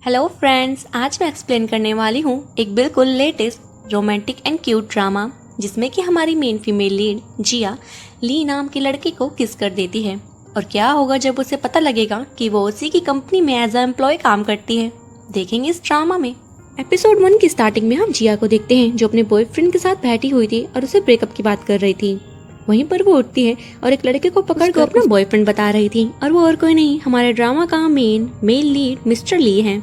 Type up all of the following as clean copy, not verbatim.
Hello friends, आज मैं explain करने वाली हूँ एक बिल्कुल latest romantic and cute drama जिसमें कि हमारी मेन फीमेल लीड जिया ली नाम के लड़के को किस कर देती है और क्या होगा जब उसे पता लगेगा कि वो उसी की कंपनी में एज अ एम्प्लॉय काम करती है। देखेंगे इस ड्रामा में। एपिसोड 1 की स्टार्टिंग में हम जिया को देखते हैं जो अपने बॉयफ्रेंड के साथ बैठी हुई थी और उसे ब्रेकअप की बात कर रही थी। वहीं पर वो उठती है और एक लड़के को पकड़ कर अपना बॉयफ्रेंड बता रही थी और वो और कोई नहीं हमारे ड्रामा का मेल लीड मिस्टर ली है।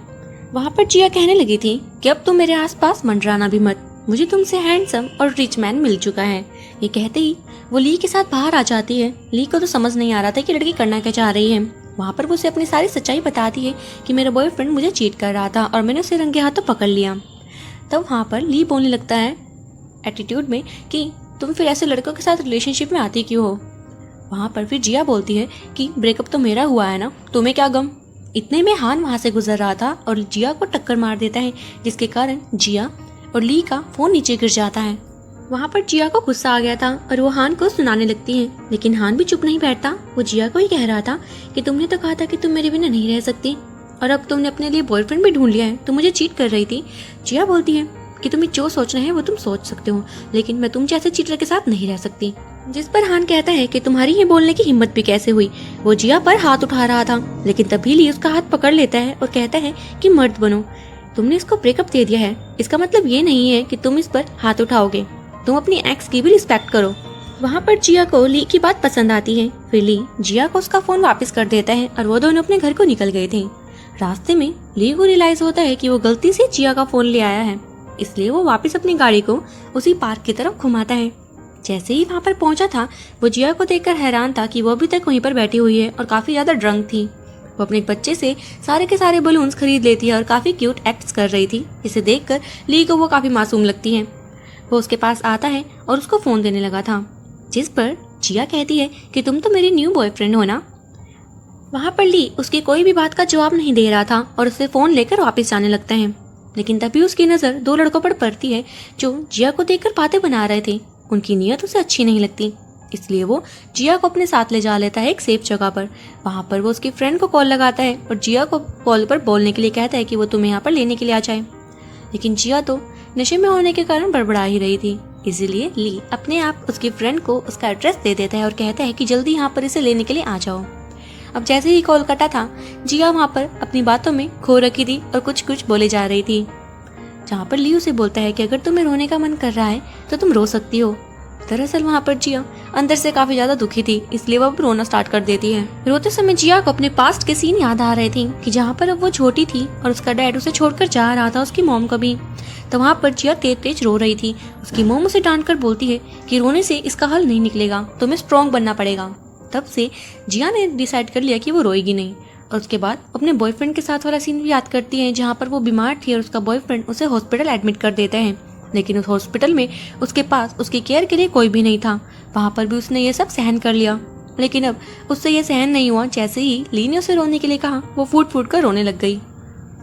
वहाँ पर जिया कहने लगी थी कि अब तुम मेरे आसपास मंडराना भी मत, मुझे तुमसे हैंडसम और रिच मैन मिल चुका है। ये कहते ही वो ली के साथ बाहर आ जाती है। ली को तो समझ नहीं आ रहा था कि लड़की करना क्या चाह रही है। वहाँ पर वो उसे अपनी सारी सच्चाई बताती है कि मेरा बॉयफ्रेंड मुझे चीट कर रहा था और मैंने उसे रंगे हाथों पकड़ लिया। तब वहाँ पर ली बोलने लगता है एटीट्यूड में कि तुम फिर ऐसे लड़कों के साथ रिलेशनशिप में आती क्यों हो। वहाँ पर फिर जिया बोलती है कि ब्रेकअप तो मेरा हुआ है ना, तुम्हें क्या गम। इतने में हान वहाँ से गुजर रहा था और जिया को टक्कर मार देता है जिसके कारण जिया और ली का फोन नीचे गिर जाता है। वहाँ पर जिया को गुस्सा आ गया था और वो हान को सुनाने लगती है, लेकिन हान भी चुप नहीं बैठता। वो जिया को ही कह रहा था कि तुमने तो कहा था कि तुम मेरे बिना नहीं रह सकती और अब तुमने अपने लिए बॉयफ्रेंड भी ढूंढ लिया है, तुम मुझे चीट कर रही थी। जिया बोलती है कि तुम्हें जो सोचना है वो तुम सोच सकते हो, लेकिन मैं तुम जैसे चीटर के साथ नहीं रह सकती। जिस पर हान कहता है कि तुम्हारी ये बोलने की हिम्मत भी कैसे हुई। वो जिया पर हाथ उठा रहा था, लेकिन तभी ली उसका हाथ पकड़ लेता है और कहता है कि मर्द बनो, तुमने इसको ब्रेकअप दे दिया है, इसका मतलब ये नहीं है कि तुम इस पर हाथ उठाओगे, तुम अपनी एक्स की भी रिस्पेक्ट करो। वहाँ पर जिया को ली की बात पसंद आती है। फिर ली जिया को उसका फोन वापस कर देता है और वो दोनों अपने घर को निकल गए थे। रास्ते में ली को रियलाइज होता है कि वो गलती से जिया का फोन ले आया है, इसलिए वो वापस अपनी गाड़ी को उसी पार्क की तरफ घुमाता है। जैसे ही वहाँ पर पहुंचा था वो जिया को देखकर हैरान था कि वो अभी तक वहीं पर बैठी हुई है और काफी ज्यादा ड्रंक थी। वो अपने बच्चे से सारे के सारे बलून्स खरीद लेती है और काफी क्यूट एक्ट्स कर रही थी, जिसे देखकर ली को वो काफी मासूम लगती है। वो उसके पास आता है और उसको फोन देने लगा था, जिस पर जिया कहती है कि तुम तो मेरी न्यू बॉयफ्रेंड हो ना। वहाँ पर ली उसकी कोई भी बात का जवाब नहीं दे रहा था और उसे फोन लेकर वापस जाने लगता है, लेकिन तभी उसकी नजर दो लड़कों पर पड़ती है जो जिया को देखकर बातें बना रहे थे। उनकी नीयत उसे अच्छी नहीं लगती, इसलिए वो जिया को अपने साथ ले जा लेता है एक सेफ जगह पर। वहाँ पर वो उसकी फ्रेंड को कॉल लगाता है और जिया को कॉल पर बोलने के लिए कहता है कि वो तुम्हें यहाँ पर लेने के लिए आ जाए, लेकिन जिया तो नशे में होने के कारण बड़बड़ा ही रही थी। इसीलिए ली अपने आप उसकी फ्रेंड को उसका एड्रेस दे देता है और कहता है कि जल्दी यहाँ पर इसे लेने के लिए आ जाओ। अब जैसे ही कॉल कटा था जिया वहाँ पर अपनी बातों में खो रखी थी और कुछ कुछ बोले जा रही थी, जहाँ पर ली उसे बोलता है कि अगर तुम्हें रोने का मन कर रहा है तो तुम रो सकती हो। दरअसल वहाँ पर जिया अंदर से काफी ज्यादा दुखी थी, इसलिए वो रोना स्टार्ट कर देती है। रोते समय जिया को अपने पास्ट के सीन याद आ रहे थे कि जहाँ पर अब वो छोटी थी और उसका डैड उसे छोड़कर जा रहा था, उसकी मॉम को भी। तो वहाँ पर जिया तेज तेज रो रही थी। उसकी मॉम उसे डांट कर बोलती है कि रोने से इसका हल नहीं निकलेगा, तुम्हें स्ट्रॉन्ग बनना पड़ेगा। तब से जिया ने डिसाइड कर लिया कि वो रोएगी नहीं और उसके बाद अपने बॉयफ्रेंड के साथ वाला सीन भी याद करती है जहाँ पर वो बीमार थी और उसका बॉयफ्रेंड उसे हॉस्पिटल एडमिट कर देते हैं, लेकिन उस हॉस्पिटल में उसके पास उसकी केयर के लिए कोई भी नहीं था। वहाँ पर भी उसने ये सब सहन कर लिया, लेकिन अब उससे ये सहन नहीं हुआ। जैसे ही ली ने उसे रोने के लिए कहा वो फूट फूट कर रोने लग गई।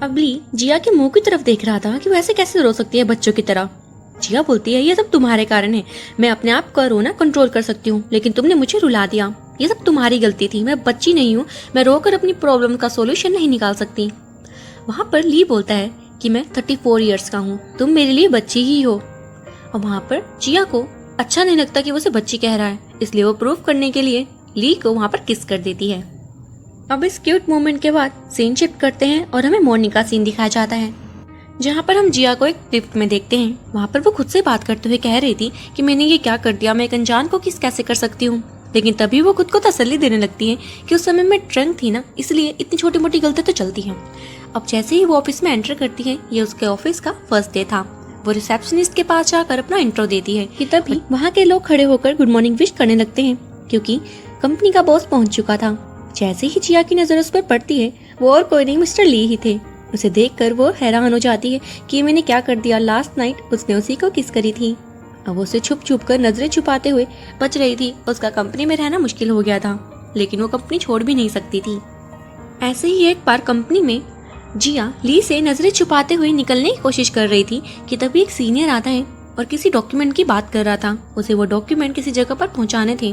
अब ली जिया के मुंह की तरफ देख रहा था कि वो ऐसे कैसे रो सकती है बच्चों की तरह। जिया बोलती है ये सब तुम्हारे कारण है, मैं अपने आप का रोना कंट्रोल कर सकती हूँ, लेकिन तुमने मुझे रुला दिया, ये सब तुम्हारी गलती थी, मैं बच्ची नहीं हूँ, मैं रोकर अपनी प्रॉब्लम का सोल्यूशन नहीं निकाल सकती। वहाँ पर ली बोलता है कि मैं 34 इयर्स का हूँ, तुम मेरे लिए बच्ची ही हो। और वहाँ पर जिया को अच्छा नहीं लगता कि वो उसे बच्ची कह रहा है, इसलिए वो प्रूफ करने के लिए ली को वहाँ पर किस कर देती है। अब इस क्यूट मोमेंट के बाद सीन शिफ्ट करते हैं और हमें मॉर्निंग का सीन दिखाया जाता है, जहाँ पर हम जिया को एक लिफ्ट में देखते हैं। वहाँ पर वो खुद से बात करते हुए कह रही थी कि मैंने ये क्या कर दिया, मैं एक अनजान को किस कैसे कर सकती हूँ। लेकिन तभी वो खुद को तसल्ली देने लगती है कि उस समय मैं ड्रंक थी ना, इसलिए इतनी छोटी मोटी गलती तो चलती हैं। अब जैसे ही वो ऑफिस में एंटर करती है, ये उसके ऑफिस का फर्स्ट डे था। वो रिसेप्शनिस्ट के पास जाकर अपना इंट्रो देती है कि तभी वहाँ के लोग खड़े होकर गुड मॉर्निंग विश करने लगते हैं क्योंकि कंपनी का बॉस पहुंच चुका था। जैसे ही जिया की नजर उस पर पड़ती है वो और कोई नहीं मिस्टर ली ही थे। उसे देखकर वो हैरान हो जाती है कि मैंने क्या कर दिया, लास्ट नाइट उसने उसी को किस करी थी। अब वो उसे छुप छुप कर नजरें छुपाते हुए बच रही थी। उसका कंपनी में रहना मुश्किल हो गया था, लेकिन वो कंपनी छोड़ भी नहीं सकती थी। ऐसे ही एक बार कंपनी में जिया ली से नजरें छुपाते हुए निकलने की कोशिश कर रही थी कि तभी एक सीनियर आता है और किसी डॉक्यूमेंट की बात कर रहा था। उसे वो डॉक्यूमेंट किसी जगह पर पहुंचाने थे,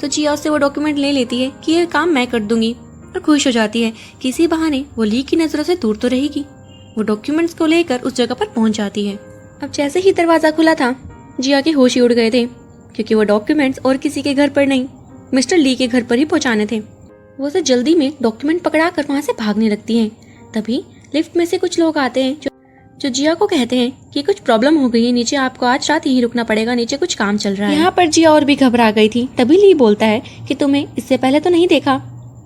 तो जिया उससे वो डॉक्यूमेंट ले लेती है कि ये काम मैं कर दूंगी। और खुश हो जाती है कि इसी बहाने वो ली की नजरों से दूर तो रहेगी। वो डॉक्यूमेंट्स को लेकर उस जगह पर पहुंच जाती है। अब जैसे ही दरवाजा खुला था, जिया के होश ही उड़ गए थे, क्योंकि वो डॉक्यूमेंट्स और किसी के घर पर नहीं, मिस्टर ली के घर पर ही पहुंचाने थे। वो उसे जल्दी में डॉक्यूमेंट पकड़ा कर वहाँ से भागने लगती हैं। तभी लिफ्ट में से कुछ लोग आते हैं जो जिया को कहते हैं कि कुछ प्रॉब्लम हो गई है, नीचे आपको आज रात यहीं रुकना पड़ेगा, नीचे कुछ काम चल रहा है। यहाँ पर जिया और भी घबरा गई थी। तभी ली बोलता है कि तुम्हें इससे पहले तो नहीं देखा।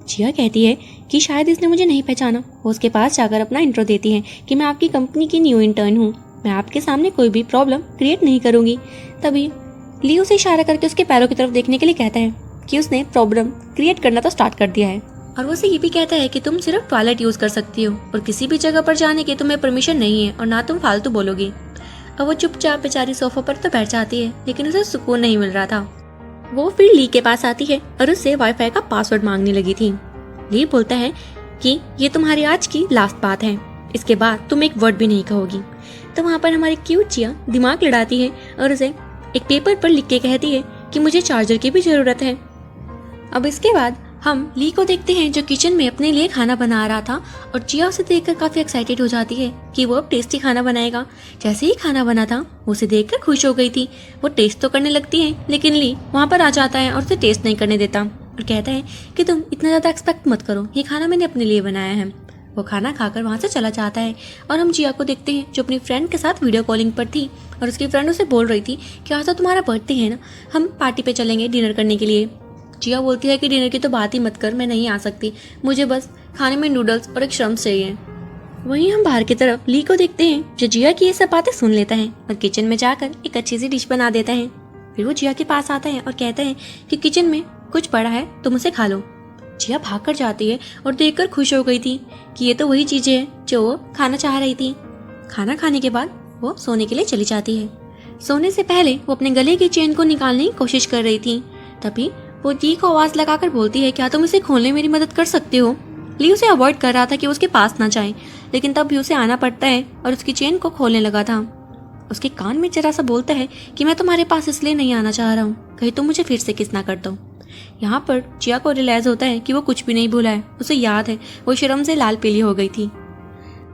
जिया कहती है कि शायद इसने मुझे नहीं पहचाना। वो उसके पास जाकर अपना इंट्रो देती है कि मैं आपकी कंपनी की न्यू इंटर्न हूँ, मैं आपके सामने कोई भी प्रॉब्लम क्रिएट नहीं करूंगी। तभी ली उसे इशारा करके उसके पैरों की तरफ देखने के लिए कहता है कि उसने प्रॉब्लम क्रिएट करना तो स्टार्ट कर दिया है, और वो उसे ये भी कहता है कि तुम सिर्फ टॉयलेट यूज कर सकती हो और किसी भी जगह पर जाने की तुम्हें परमिशन नहीं है और ना तुम फालतू बोलोगी। अब वो चुपचाप बेचारी सोफा पर तो बैठ जाती है, लेकिन उसे सुकून नहीं मिल रहा था। वो फिर ली के पास आती है और उससे वाईफाई का पासवर्ड मांगने लगी थी। ली बोलता है कि ये तुम्हारी आज की लास्ट बात है, इसके बाद तुम एक वर्ड भी नहीं कहोगी। तो वहाँ पर हमारी क्यूट जिया दिमाग लड़ाती है और उसे एक पेपर पर लिख के कहती है कि मुझे चार्जर की भी जरूरत है। अब इसके बाद हम ली को देखते हैं जो किचन में अपने लिए खाना बना रहा था, और जिया उसे देखकर काफी एक्साइटेड हो जाती है कि वो अब टेस्टी खाना बनाएगा। जैसे ही खाना बना था, वो उसे देखकर खुश हो गई थी। वो टेस्ट तो करने लगती है, लेकिन ली वहाँ पर आ जाता है और उसे टेस्ट नहीं करने देता और कहता है कि तुम इतना ज्यादा एक्सपेक्ट मत करो, ये खाना मैंने अपने लिए बनाया है। वो खाना खाकर वहाँ से चला जाता है और हम जिया को देखते हैं जो अपनी फ्रेंड के साथ वीडियो कॉलिंग पर थी, और उसकी फ्रेंड उसे बोल रही थी कि आज तो तुम्हारा बर्थडे है ना, हम पार्टी पे चलेंगे डिनर करने के लिए। जिया बोलती है कि डिनर की तो बात ही मत कर, मैं नहीं आ सकती, मुझे बस खाने में नूडल्स और एक श्रम्स चाहिए। वहीं हम बाहर की तरफ ली को देखते हैं जो जिया की ये सब बातें सुन लेता है और किचन में जाकर एक अच्छी सी डिश बना देता है। फिर वो जिया के पास आता है और कहता है कि किचन में कुछ पड़ा है, तुम उसे खा लो। जिया भागकर जाती है और देखकर खुश हो गई थी कि ये तो वही चीजें हैं जो वो खाना चाह रही थी। खाना खाने के बाद वो सोने के लिए चली जाती है। सोने से पहले वो अपने गले की चेन को निकालने की कोशिश कर रही थी। तभी वो ली को आवाज लगाकर बोलती है क्या तुम इसे खोलने में मेरी मदद कर सकते हो। ली उसे अवॉइड कर रहा था कि वो उसके पास ना जाए, लेकिन तब भी उसे आना पड़ता है और उसकी चेन को खोलने लगा था। उसके कान में जरा सा बोलता है कि मैं तुम्हारे पास इसलिए नहीं आना चाह रहा हूँ, कहीं तुम मुझे फिर से किस ना कर दो। यहाँ पर जिया को रियलाइज होता है कि वो कुछ भी नहीं भूला है। उसे याद है वो शर्म से लाल पीली हो गई थी।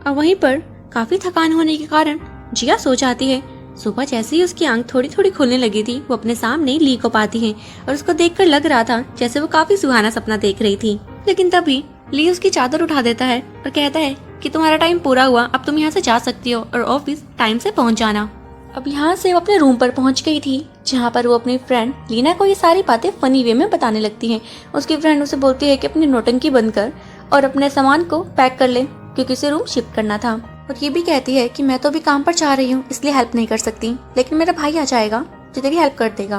और वहीं पर काफी थकान होने के कारण जिया सो जाती है। सुबह जैसे ही उसकी आंख थोड़ी थोड़ी खुलने लगी थी, वो अपने सामने ली को पाती है और उसको देखकर लग रहा था जैसे वो काफी सुहाना सपना देख रही थी। लेकिन तभी ली उसकी चादर उठा देता है और कहता है कि तुम्हारा टाइम पूरा हुआ, अब तुम यहाँ से जा सकती हो और ऑफिस टाइम से पहुँच जाना। अब यहाँ से वो अपने रूम पर पहुँच गई थी, जहाँ पर वो अपनी फ्रेंड लीना को ये सारी बातें फनी वे में बताने लगती है। उसकी फ्रेंड उसे बोलती है कि अपनी नौटंकी बंद कर और अपने सामान को पैक कर ले, क्योंकि उसे रूम शिफ्ट करना था। और ये भी कहती है कि मैं तो अभी काम पर जा रही हूँ, इसलिए हेल्प नहीं कर सकती, लेकिन मेरा भाई आ जाएगा जो तेरी हेल्प कर देगा।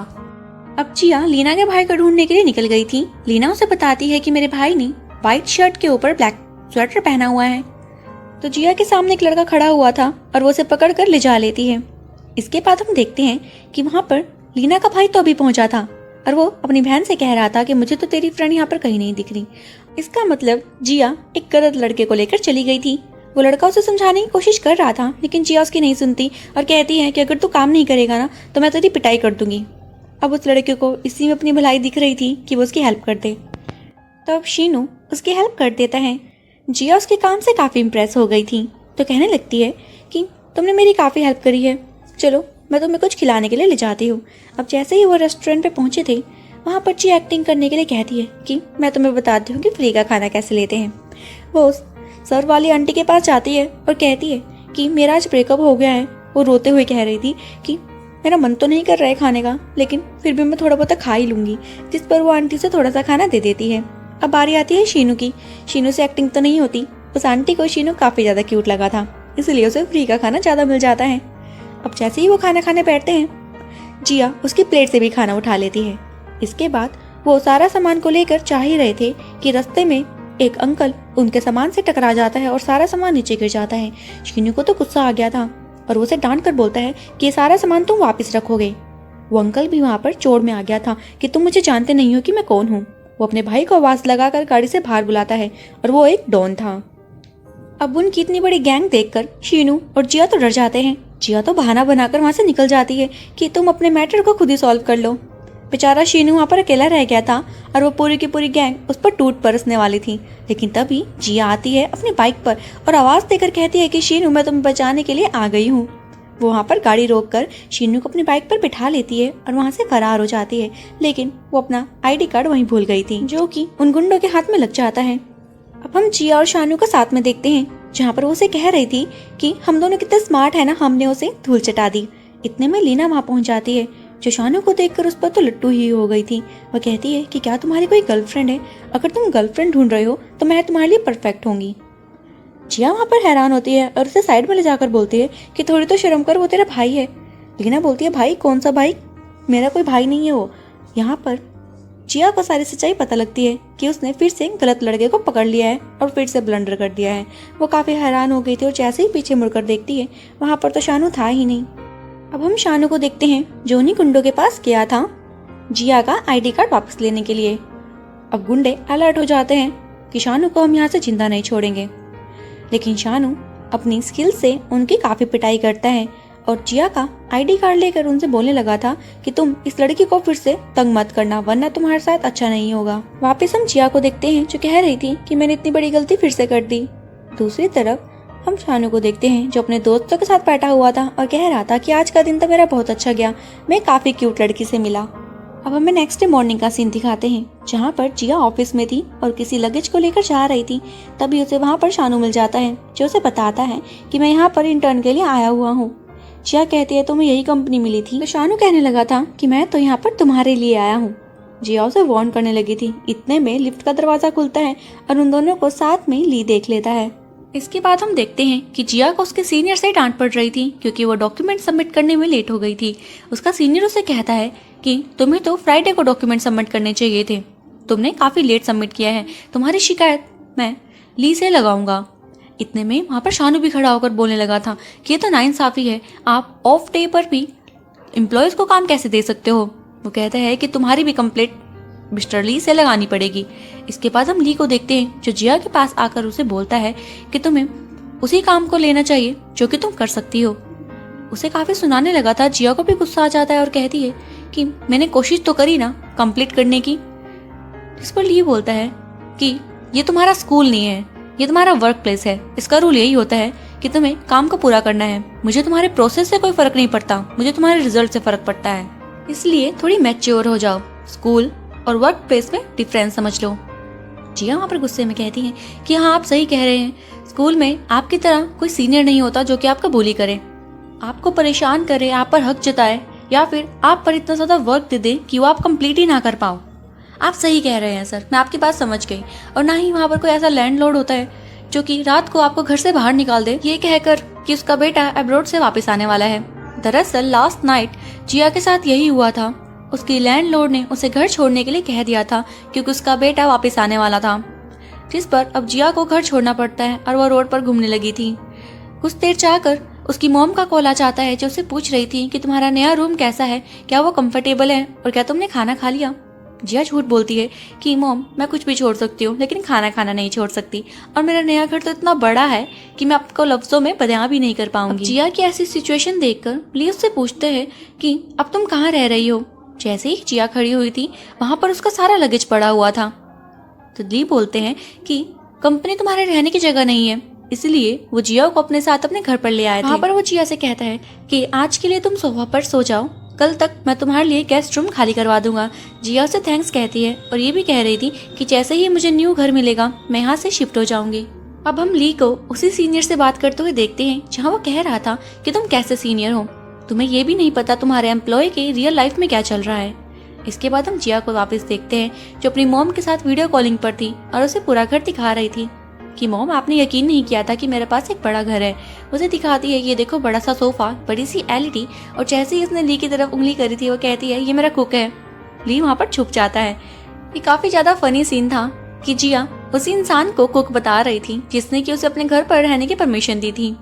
अब जिया लीना के भाई को ढूंढने के लिए निकल गई थी। लीना उसे बताती है कि मेरे भाई ने व्हाइट शर्ट के ऊपर ब्लैक स्वेटर पहना हुआ है। तो जिया के सामने एक लड़का खड़ा हुआ था और वो उसे पकड़ कर ले जा लेती है। इसके बाद हम देखते हैं कि वहाँ पर लीना का भाई तो अभी पहुंचा था और वो अपनी बहन से कह रहा था कि मुझे तो तेरी फ्रेंड यहाँ पर कहीं नहीं दिख रही। इसका मतलब जिया एक गलत लड़के को लेकर चली गई थी। वो लड़का उसे समझाने की कोशिश कर रहा था, लेकिन जिया उसकी नहीं सुनती और कहती है कि अगर तू काम नहीं करेगा ना तो मैं तेरी पिटाई कर दूंगी। अब उस लड़के को इसी में अपनी भलाई दिख रही थी कि वो उसकी हेल्प कर दे। तो अब शीनू उसकी हेल्प कर देता है। जिया उसके काम से काफ़ी इम्प्रेस हो गई थी, तो कहने लगती है कि तुमने मेरी काफ़ी हेल्प करी है, चलो मैं तुम्हें कुछ खिलाने के लिए ले जाती हूँ। अब जैसे ही वो रेस्टोरेंट पे पहुँचे थे, वहाँ पर जी एक्टिंग करने के लिए कहती है कि मैं तुम्हें बताती हूँ कि फ्री का खाना कैसे लेते हैं। वो उस सर वाली आंटी के पास जाती है और कहती है कि मेरा आज ब्रेकअप हो गया है। वो रोते हुए कह रही थी कि मेरा मन तो नहीं कर रहा है खाने का, लेकिन फिर भी मैं थोड़ा बहुत खा ही लूँगी, जिस पर वो आंटी से थोड़ा सा खाना दे देती है। अब बारी आती है शीनू की। शीनू से एक्टिंग तो नहीं होती। उस आंटी को शीनू काफ़ी ज़्यादा क्यूट लगा था, इसलिए उसे फ्री का खाना ज़्यादा मिल जाता है। अब जैसे ही वो खाना खाने बैठते हैं, जिया उसकी प्लेट से भी खाना उठा लेती है। इसके बाद वो सारा सामान को लेकर जा ही रहे थे कि रास्ते में एक अंकल उनके सामान से टकरा जाता है और सारा सामान नीचे गिर जाता है। शीनू को तो गुस्सा आ गया था और वो उसे डांट कर बोलता है कि ये सारा सामान तुम वापस रखोगे। वो अंकल भी वहाँ पर चोट में आ गया था कि तुम मुझे जानते नहीं हो कि मैं कौन हूँ। वो अपने भाई को आवाज़ लगाकर गाड़ी से बाहर बुलाता है और वो एक डॉन था। अब उनकी इतनी बड़ी गैंग देखकर शीनू और जिया तो डर जाते हैं। जिया तो बहाना बनाकर वहाँ से निकल जाती है कि तुम अपने मैटर को खुद ही सॉल्व कर लो। बेचारा शीनू वहाँ पर अकेला रह गया था और वो पूरी की पूरी गैंग उस पर टूट बरसने वाली थी। लेकिन तभी जिया आती है अपनी बाइक पर और आवाज़ देकर कहती है कि शीनू मैं तुम्हें बचाने के लिए आ गई हूँ। वो वहाँ पर गाड़ी रोककर शीनू को अपनी बाइक पर बिठा लेती है और वहाँ से फरार हो जाती है। लेकिन वो अपना ID कार्ड वहीं भूल गई थी, जो कि उन गुंडों के हाथ में लग जाता है। अब हम जिया और शानू को साथ में देखते हैं, जहाँ पर वो उसे कह रही थी कि हम दोनों कितने स्मार्ट है ना, हमने उसे धूल चटा दी। इतने में लीना वहाँ पहुँच जाती है, जो शानू को देखकर उस पर तो लट्टू ही हो गई थी। वह कहती है कि क्या तुम्हारी कोई गर्लफ्रेंड है? अगर तुम गर्लफ्रेंड ढूंढ रहे हो तो मैं तुम्हारे लिए परफेक्ट होंगी। जिया वहाँ पर हैरान होती है और उसे साइड में ले जाकर बोलती है कि थोड़ी तो शर्म कर, वो तेरा भाई है। लीना बोलती है भाई? कौन सा भाई? मेरा कोई भाई नहीं है वो। यहाँ पर जिया को सारी सच्चाई पता लगती है कि उसने फिर से गलत लड़के को पकड़ लिया है और फिर से ब्लंडर कर दिया है। वो काफी हैरान हो गई थी और जैसे ही पीछे मुड़कर देखती है वहाँ पर तो शानू था ही नहीं। अब हम शानू को देखते हैं, जो उन्हीं गुंडों के पास गया था जिया का ID कार्ड वापस लेने के लिए। अब गुंडे अलर्ट हो जाते हैं कि शानू को हम यहाँ से जिंदा नहीं छोड़ेंगे। लेकिन शानू अपनी स्किल से उनकी काफी पिटाई करता है और जिया का ID कार्ड लेकर उनसे बोलने लगा था कि तुम इस लड़की को फिर से तंग मत करना, वरना तुम्हारे साथ अच्छा नहीं होगा। वापस हम जिया को देखते हैं, जो कह रही थी कि मैंने इतनी बड़ी गलती फिर से कर दी। दूसरी तरफ हम शानू को देखते हैं, जो अपने दोस्तों के साथ बैठा हुआ था और कह रहा था कि आज का दिन तो मेरा बहुत अच्छा गया, मैं काफी क्यूट लड़की से मिला। अब हमें नेक्स्ट डे मॉर्निंग का सीन दिखाते हैं, जहाँ पर जिया ऑफिस में थी और किसी लगेज को लेकर जा रही थी। तभी उसे वहाँ पर शानू मिल जाता है, जो उसे बताता है कि मैं यहाँ पर इंटर्न के लिए आया हुआ हूँ। जिया कहती है तुम्हें यही कंपनी मिली थी? तो शानू कहने लगा था कि मैं तो यहाँ पर तुम्हारे लिए आया हूँ। जिया उसे वार्न करने लगी थी। इतने में लिफ्ट का दरवाजा खुलता है और उन दोनों को साथ में ली देख लेता है। इसके बाद हम देखते हैं कि जिया को उसके सीनियर से डांट पड़ रही थी, क्योंकि वो डॉक्यूमेंट सबमिट करने में लेट हो गई थी। उसका सीनियर उसे कहता है कि तुम्हें तो फ्राइडे को डॉक्यूमेंट सबमिट करने चाहिए थे, तुमने काफी लेट सबमिट किया है, तुम्हारी शिकायत मैं ली से लगाऊंगा। इतने में वहाँ पर शानू भी खड़ा होकर बोलने लगा था कि ये तो नाइंसाफी है, आप ऑफ डे पर भी एम्प्लॉयज को काम कैसे दे सकते हो। वो कहता है कि तुम्हारी भी कंप्लेंट मिस्टर ली से लगानी पड़ेगी। इसके बाद हम ली को देखते हैं, जो जिया के पास आकर उसे बोलता है कि तुम्हें उसी काम को लेना चाहिए जो कि तुम कर सकती हो। उसे काफी सुनाने लगा था। जिया को भी गुस्सा आ जाता है और कहती है कि मैंने कोशिश तो करी ना कंप्लीट करने की। इस पर ली बोलता है कि ये तुम्हारा स्कूल नहीं है, ये तुम्हारा वर्क प्लेस है। इसका रूल यही होता है कि तुम्हें काम को पूरा करना है। मुझे तुम्हारे प्रोसेस से कोई फर्क नहीं पड़ता, मुझे तुम्हारे रिजल्ट से फर्क पड़ता है। इसलिए थोड़ी मैच्योर हो जाओ, स्कूल और वर्क प्लेस में डिफरेंस समझ लो। जिया वहाँ पर गुस्से में कहती है कि हाँ आप सही कह रहे हैं, स्कूल में आपकी तरह कोई सीनियर नहीं होता जो कि आपका बुली करे, आपको परेशान करे, आप पर हक जताए, या फिर आप पर इतना ज्यादा वर्क दे दे कि वो आप कंप्लीट ही ना कर पाओ। आप सही कह रहे हैं सर, मैं आपकी बात समझ गई। और ना ही वहाँ पर कोई ऐसा लैंडलॉर्ड होता है जो कि रात को आपको घर से बाहर निकाल दे, ये कहकर कि उसका बेटा अब्रॉड से वापस आने वाला है। दरअसल लास्ट नाइट जिया के साथ यही हुआ था। उसकी लैंडलॉर्ड ने उसे घर छोड़ने के लिए कह दिया था क्योंकि उसका बेटा वापस आने वाला था, जिस पर अब जिया को घर छोड़ना पड़ता है और वह रोड पर घूमने लगी थी। कुछ देर चाहकर उसकी मॉम का कॉल आ जाता है, जो उसे पूछ रही थी कि तुम्हारा नया रूम कैसा है, क्या वो कंफर्टेबल है और क्या तुमने खाना खा लिया। जिया झूठ बोलती है कि मॉम मैं कुछ भी छोड़ सकती हूँ लेकिन खाना खाना नहीं छोड़ सकती, और मेरा नया घर तो इतना बड़ा है कि मैं आपको लफ्जों में बयां भी नहीं कर पाऊंगी। जिया की ऐसी सिचुएशन देखकर ली उससे पूछते हैं कि अब तुम कहाँ रह रही हो। जैसे ही जिया खड़ी हुई थी वहां पर उसका सारा लगेज पड़ा हुआ था। तो ली बोलते हैं कि कंपनी तुम्हारे रहने की जगह नहीं है, इसलिए वो जिया को अपने साथ अपने घर पर ले आए थे। वहाँ पर वो जिया से कहता है कि आज के लिए तुम सोफा पर सो जाओ, कल तक मैं तुम्हारे लिए गेस्ट रूम खाली करवा दूंगा। जिया उसे थैंक्स कहती है और ये भी कह रही थी कि जैसे ही मुझे न्यू घर मिलेगा मैं यहाँ से शिफ्ट हो जाऊंगी। अब हम ली को उसी सीनियर से बात करते हुए देखते हैं जहाँ वो कह रहा था कि तुम कैसे सीनियर हो, तुम्हें ये भी नहीं पता तुम्हारे एम्प्लॉय के रियल लाइफ में क्या चल रहा है। इसके बाद हम जिया को वापस देखते हैं, जो अपनी मॉम के साथ वीडियो कॉलिंग पर थी और उसे पूरा घर दिखा रही थी कि मॉम आपने यकीन नहीं किया था कि मेरे पास एक बड़ा घर है। उसे दिखाती है ये देखो बड़ा सा सोफा, बड़ी सी एलईडी, और जैसे ही उसने ली की तरफ उंगली करी थी वो कहती है ये मेरा कुक है। ली वहाँ पर छुप जाता है। ये काफी ज्यादा फनी सीन था कि जिया उसी इंसान को कुक बता रही थी जिसने कि उसे अपने घर पर रहने की परमिशन दी थी।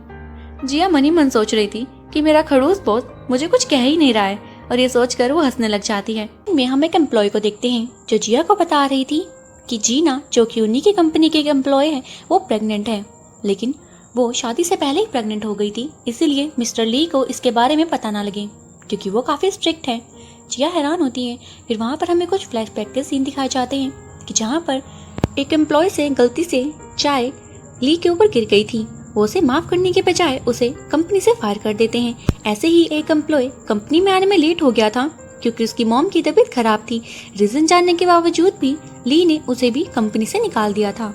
जिया मनी मन सोच रही थी कि मेरा खड़ूस बॉस मुझे कुछ कह ही नहीं रहा है, और ये सोचकर वो हंसने लग जाती है। में हम एक एम्प्लॉय को देखते हैं जो जिया को बता रही थी कि जीना, जो कि उन्हीं की कंपनी के एम्प्लॉय है, वो प्रेग्नेंट है, लेकिन वो शादी से पहले ही प्रेग्नेंट हो गई थी, इसीलिए मिस्टर ली को इसके बारे में पता ना लगे क्योंकि वो काफी स्ट्रिक्ट है। जिया हैरान होती है। फिर वहाँ पर हमें कुछ फ्लैशबैक के सीन दिखाए जाते हैं कि जहाँ पर एक एम्प्लॉय से गलती से चाय ली के ऊपर गिर गई थी। वो उसे माफ करने के बजाय उसे कंपनी से फायर कर देते हैं। ऐसे ही एक एम्प्लॉय कंपनी में आने में लेट हो गया था क्योंकि उसकी मॉम की तबीयत खराब थी। रीजन जानने के बावजूद भी ली ने उसे भी कंपनी से निकाल दिया था।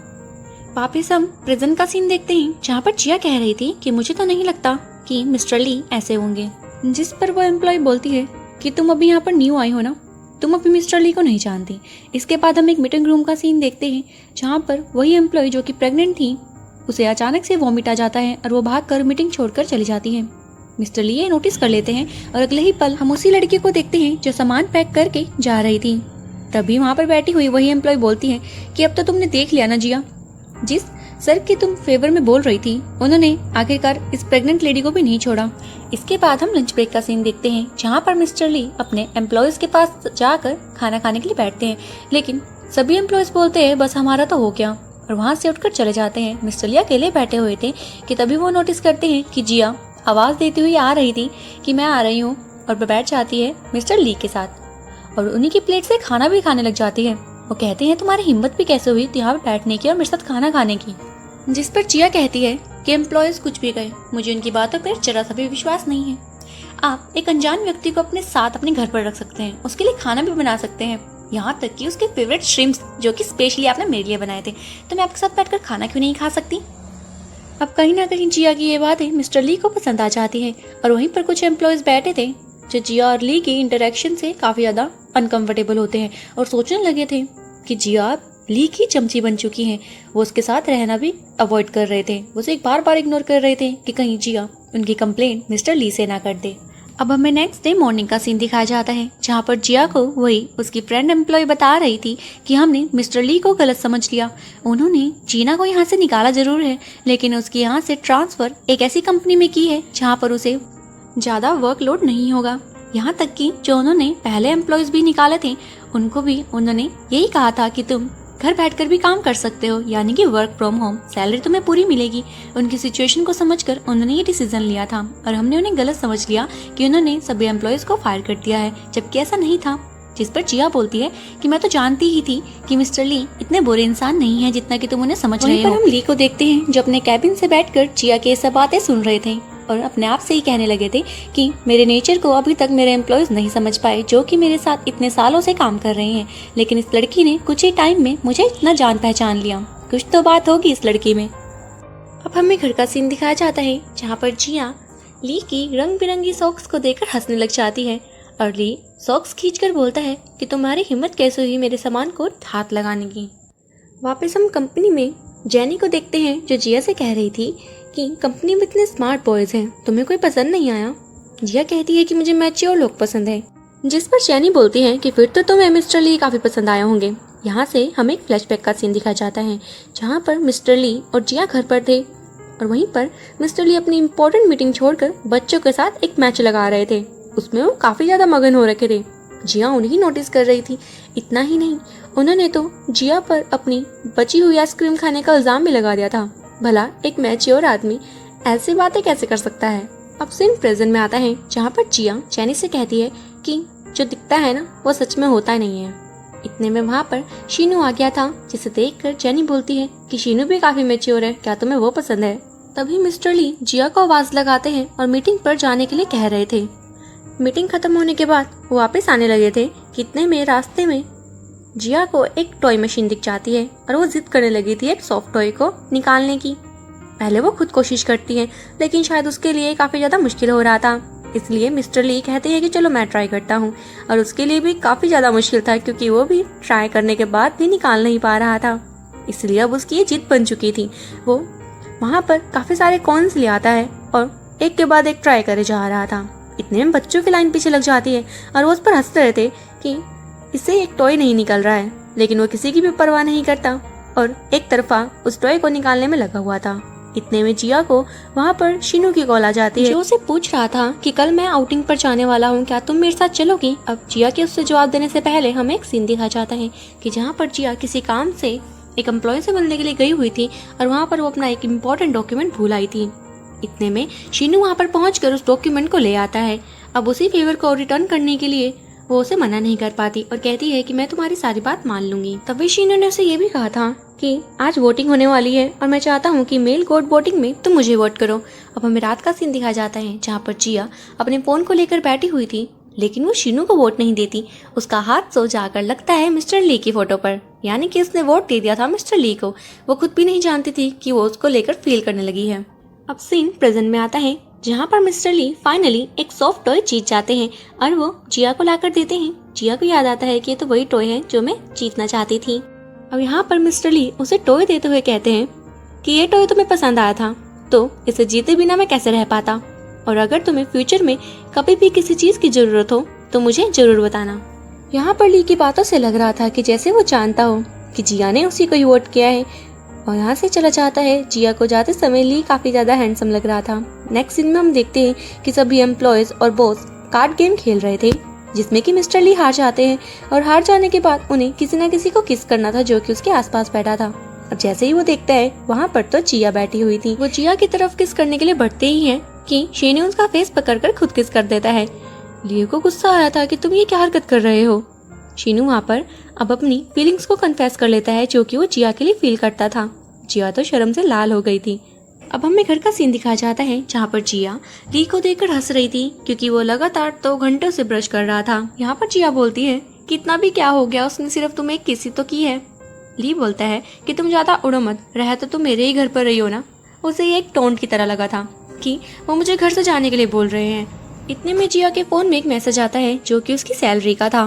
वापस हम प्रेजेंट का सीन देखते हैं जहाँ पर जिया कह रही थी कि मुझे तो नहीं लगता कि मिस्टर ली ऐसे होंगे, जिस पर वो एम्प्लॉय बोलती है कि तुम अभी यहाँ पर न्यू आई हो ना, तुम अभी मिस्टर ली को नहीं जानती। इसके बाद हम एक मीटिंग रूम का सीन देखते हैं जहाँ पर वही एम्प्लॉय जो कि प्रेग्नेंट थी उसे अचानक से वॉमिट आ जाता है और वो भागकर मीटिंग छोड़कर चली जाती है। मिस्टर ली ये नोटिस कर लेते हैं और अगले ही पल हम उसी लड़की को देखते हैं जो सामान पैक करके जा रही थी। तभी वहाँ पर बैठी हुई वही एम्प्लॉय बोलती है कि अब तो तुमने देख लिया ना जिया, जिस सर के तुम फेवर में बोल रही थी उन्होंने आखिरकार इस प्रेग्नेंट लेडी को भी नहीं छोड़ा। इसके बाद हम लंच ब्रेक का सीन देखते हैं जहाँ पर मिस्टर ली अपने एम्प्लॉयज के पास जाकर खाना खाने के लिए बैठते हैं, लेकिन सभी एम्प्लॉयज बोलते हैं बस हमारा तो हो गया और वहाँ से उठकर चले जाते हैं। मिस्टर ली अकेले बैठे हुए थे कि तभी वो नोटिस करते हैं कि जिया आवाज देती हुई आ रही थी कि मैं आ रही हूँ और वो बैठ जाती है मिस्टर ली के साथ और उन्हीं की प्लेट से खाना भी खाने लग जाती है। वो कहते हैं तुम्हारी हिम्मत भी कैसे हुई यहाँ पे बैठने की और मेरे साथ खाना खाने की, जिस पर जिया कहती है कि एम्प्लॉयज कुछ भी कहे मुझे उनकी बातों पर जरा सा भी विश्वास नहीं है। आप एक अनजान व्यक्ति को अपने साथ अपने घर पर रख सकते हैं, उसके लिए खाना भी बना सकते हैं, यहाँ तक कि उसके फेवरेट श्रिम्प्स जो कि स्पेशली आपने मेरे लिए बनाए थे, तो मैं आपके साथ बैठकर खाना क्यों नहीं खा सकती। अब कहीं ना कहीं जिया की ये बातें मिस्टर ली को पसंद आ जाती है और वहीं पर कुछ एम्प्लॉयज बैठे थे जो जिया और ली की इंटरेक्शन से काफी ज्यादा अनकंफर्टेबल होते हैं और सोचने लगे थे कि जिया ली की चमची बन चुकी हैं। वो उसके साथ रहना भी अवॉइड कर रहे थे, वो उसे बार बार इग्नोर कर रहे थे कि कहीं जिया उनकी कंप्लेंट मिस्टर ली से ना कर दे। अब हमें नेक्स्ट डे मॉर्निंग का सीन दिखाया जाता है जहाँ पर जिया को वही उसकी फ्रेंड एम्प्लॉय बता रही थी कि हमने मिस्टर ली को गलत समझ लिया। उन्होंने जीना को यहाँ से निकाला जरूर है लेकिन उसकी यहाँ से ट्रांसफर एक ऐसी कंपनी में की है जहाँ पर उसे ज्यादा वर्कलोड नहीं होगा। यहाँ तक कि जो उन्होंने पहले एम्प्लॉयज भी निकाले थे उनको भी उन्होंने यही कहा था कि तुम घर बैठकर भी काम कर सकते हो, यानी कि वर्क फ्रॉम होम, सैलरी तुम्हें पूरी मिलेगी। उनकी सिचुएशन को समझकर उन्होंने ये डिसीजन लिया था और हमने उन्हें गलत समझ लिया कि उन्होंने सभी एम्प्लॉयज को फायर कर दिया है, जबकि ऐसा नहीं था। जिस पर जिया बोलती है कि मैं तो जानती ही थी कि मिस्टर ली इतने बुरे इंसान नहीं है जितना कि तुम उन्हें समझ रहे हो। हम ली को देखते हैं जो अपने कैबिन से बैठकर जिया के सब बातें सुन रहे थे और अपने आप से ही कहने लगे थे कि मेरे नेचर को अभी तक मेरे एम्प्लॉयज नहीं समझ पाए जो कि मेरे साथ इतने सालों से काम कर रहे हैं, लेकिन इस लड़की ने कुछ ही टाइम में मुझे इतना जान पहचान लिया, कुछ तो बात होगी इस लड़की में। अब हमें घर का सीन दिखाया जाता है जहाँ पर जिया ली की रंग बिरंगी सॉक्स को देखकर हंसने लग जाती है और ली सॉक्स खींचकर बोलता है कि तुम्हारी हिम्मत कैसे हुई मेरे सामान को हाथ लगाने की। वापस हम कंपनी में जेनी को देखते हैं जो जिया से कह रही थी कि कंपनी में इतने स्मार्ट बॉयज हैं, तुम्हें कोई पसंद नहीं आया। जिया कहती है कि मुझे मैच्योर लोग पसंद है, जिस पर जेनी बोलती है कि फिर तो तुम्हें मिस्टर ली काफी पसंद आए होंगे। यहाँ से हमें एक फ्लैशबैक का सीन दिखाया जाता है जहाँ पर मिस्टर ली और जिया घर पर थे और वहीं पर मिस्टर ली अपनी इम्पोर्टेंट मीटिंग छोड़कर बच्चों के साथ एक मैच लगा रहे थे। उसमें वो काफी ज्यादा मगन हो रखे थे। जिया उन्हें नोटिस कर रही थी। इतना ही नहीं, उन्होंने तो जिया पर अपनी बची हुई आइसक्रीम खाने का इल्जाम भी लगा दिया था। भला एक मैच्योर आदमी ऐसी बातें कैसे कर सकता है। अब सीन प्रेजेंट में आता है जहाँ पर जिया जेनी से कहती है कि जो दिखता है ना वो सच में होता नहीं है। इतने में वहाँ पर शीनू आ गया था जिसे देखकर जेनी बोलती है कि शीनू भी काफी मैच्योर है, क्या तुम्हें वो पसंद है। तभी मिस्टर ली जिया को आवाज लगाते हैं और मीटिंग पर जाने के लिए कह रहे थे। मीटिंग खत्म होने के बाद वो वापस आने लगे थे। कितने में रास्ते में जिया को एक टॉय मशीन दिख जाती है और वो जिद करने लगी थी एक सॉफ्ट टॉय को निकालने की। पहले वो खुद कोशिश करती है लेकिन शायद उसके लिए काफी ज्यादा मुश्किल हो रहा था, इसलिए मिस्टर ली कहते हैं कि चलो मैं ट्राई करता हूँ। और उसके लिए भी काफी ज्यादा मुश्किल था क्योंकि वो भी ट्राई करने के बाद भी निकाल नहीं पा रहा था, इसलिए अब उसकी ये जिद बन चुकी थी। वो वहाँ पर काफी सारे कॉर्न्स ले आता है और एक के बाद एक ट्राई करे जा रहा था। इतने में बच्चों की लाइन पीछे लग जाती है और वो उस पर हंसते रहे थे कि इससे एक टॉय नहीं निकल रहा है, लेकिन वो किसी की भी परवाह नहीं करता और एक तरफा उस टॉय को निकालने में लगा हुआ था। इतने में जिया को वहाँ पर शीनू की कॉल आ जाती है जो उसे पूछ रहा था कि कल मैं आउटिंग पर जाने वाला हूँ, क्या तुम मेरे साथ चलोगी। अब जिया के उससे जवाब देने से पहले हमें एक सीन दिखा जाता है कि जहाँ पर जिया किसी काम से एक एम्प्लॉय से मिलने के लिए गई हुई थी और वहाँ पर वो अपना एक इम्पोर्टेंट डॉक्यूमेंट भूल आई थी। इतने में शीनू वहाँ पर पहुंचकर उस डॉक्यूमेंट को ले आता है। अब उसी फेवर को रिटर्न करने के लिए वो उसे मना नहीं कर पाती और कहती है कि मैं तुम्हारी सारी बात मान लूंगी। तभी शीनू ने उसे ये भी कहा था कि आज वोटिंग होने वाली है और मैं चाहता हूँ कि मेल कोड वोटिंग में तुम मुझे वोट करो। अब हमें रात का सीन दिखाया जाता है जहाँ पर जिया अपने फोन को लेकर बैठी हुई थी, लेकिन वो शीनू को वोट नहीं देती। उसका हाथ सो जाकर लगता है मिस्टर ली की फोटो पर, यानी कि उसने वोट दे दिया था मिस्टर ली को। वो खुद भी नहीं जानती थी कि वो उसको लेकर फील करने लगी है। अब सीन प्रेजेंट में आता है जहाँ पर मिस्टर ली फाइनली एक सॉफ्ट टॉय जीत जाते हैं और वो जिया को लाकर देते हैं। जिया को याद आता है कि ये तो वही टॉय है जो मैं जीतना चाहती थी। अब यहाँ पर मिस्टर ली उसे टॉय देते हुए कहते हैं कि ये टॉय तुम्हें पसंद आया था तो इसे जीते बिना मैं कैसे रह पाता, और अगर तुम्हें फ्यूचर में कभी भी किसी चीज की जरूरत हो तो मुझे जरूर बताना। यहाँ पर ली की बातों से लग रहा था कि जैसे वो जानता हो कि जिया ने उसी को ही वोट किया है, और यहाँ से चला जाता है। जिया को जाते समय ली काफी ज्यादा हैंडसम लग रहा था। नेक्स्ट सीन में हम देखते हैं कि सभी एम्प्लॉयज और बॉस कार्ड गेम खेल रहे थे, जिसमें कि मिस्टर ली हार जाते हैं और हार जाने के बाद उन्हें किसी न किसी को किस करना था जो कि उसके आसपास बैठा था। अब जैसे ही वो देखता है वहाँ पर तो जिया बैठी हुई थी। वो जिया की तरफ किस करने के लिए बढ़ते ही है कि शीनू उसका फेस पकड़कर खुद किस कर देता है। ली को गुस्सा आया था कि तुम ये क्या हरकत कर रहे हो। शीनू वहाँ पर अब अपनी फीलिंग्स को कन्फेस कर लेता है जो कि वो जिया के लिए फील करता था। जिया तो शर्म से लाल हो गई थी। अब हमें घर का सीन दिखाया जाता है जहाँ पर जिया ली को देखकर हंस रही थी क्योंकि वो लगातार 2 घंटों से ब्रश कर रहा था। यहाँ पर जिया बोलती है कि इतना भी क्या हो गया, उसने सिर्फ तुम्हें एक किसी तो की है। ली बोलता है कि तुम ज्यादा उड़ो मत, रह तो तुम मेरे ही घर पर रही हो ना। उसे ये एक टोंट की तरह लगा था कि वो मुझे घर से जाने के लिए बोल रहे हैं। इतने में जिया के फोन में एक मैसेज आता है जो कि उसकी सैलरी का था।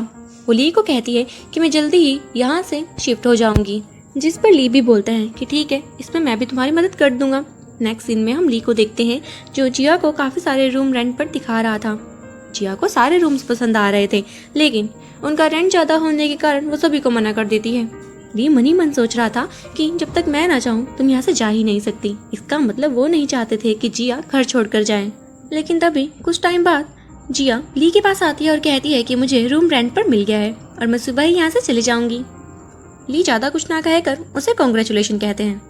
वो ली को कहती है कि मैं जल्दी ही यहाँ से शिफ्ट हो जाऊंगी, जिस पर ली भी बोलता है कि ठीक है, इसमें मैं भी तुम्हारी मदद कर दूंगा। नेक्स्ट सीन में हम ली को देखते हैं जो जिया को काफी सारे रूम रेंट पर दिखा रहा था। जिया को सारे रूम्स पसंद आ रहे थे, लेकिन उनका रेंट ज्यादा होने के कारण वो सभी को मना कर देती है। ली मन ही मन सोच रहा था कि जब तक मैं ना चाहूँ तुम यहाँ से जा ही नहीं सकती। इसका मतलब वो नहीं चाहते थे कि जिया घर छोड़कर जाए। लेकिन तभी कुछ टाइम बाद जिया ली के पास आती है और कहती है कि मुझे रूम रेंट पर मिल गया है और मैं सुबह ही यहाँ से चली जाऊंगी। ली ज्यादा कुछ ना कहकर उसे कॉन्ग्रेचुलेशन कहते हैं।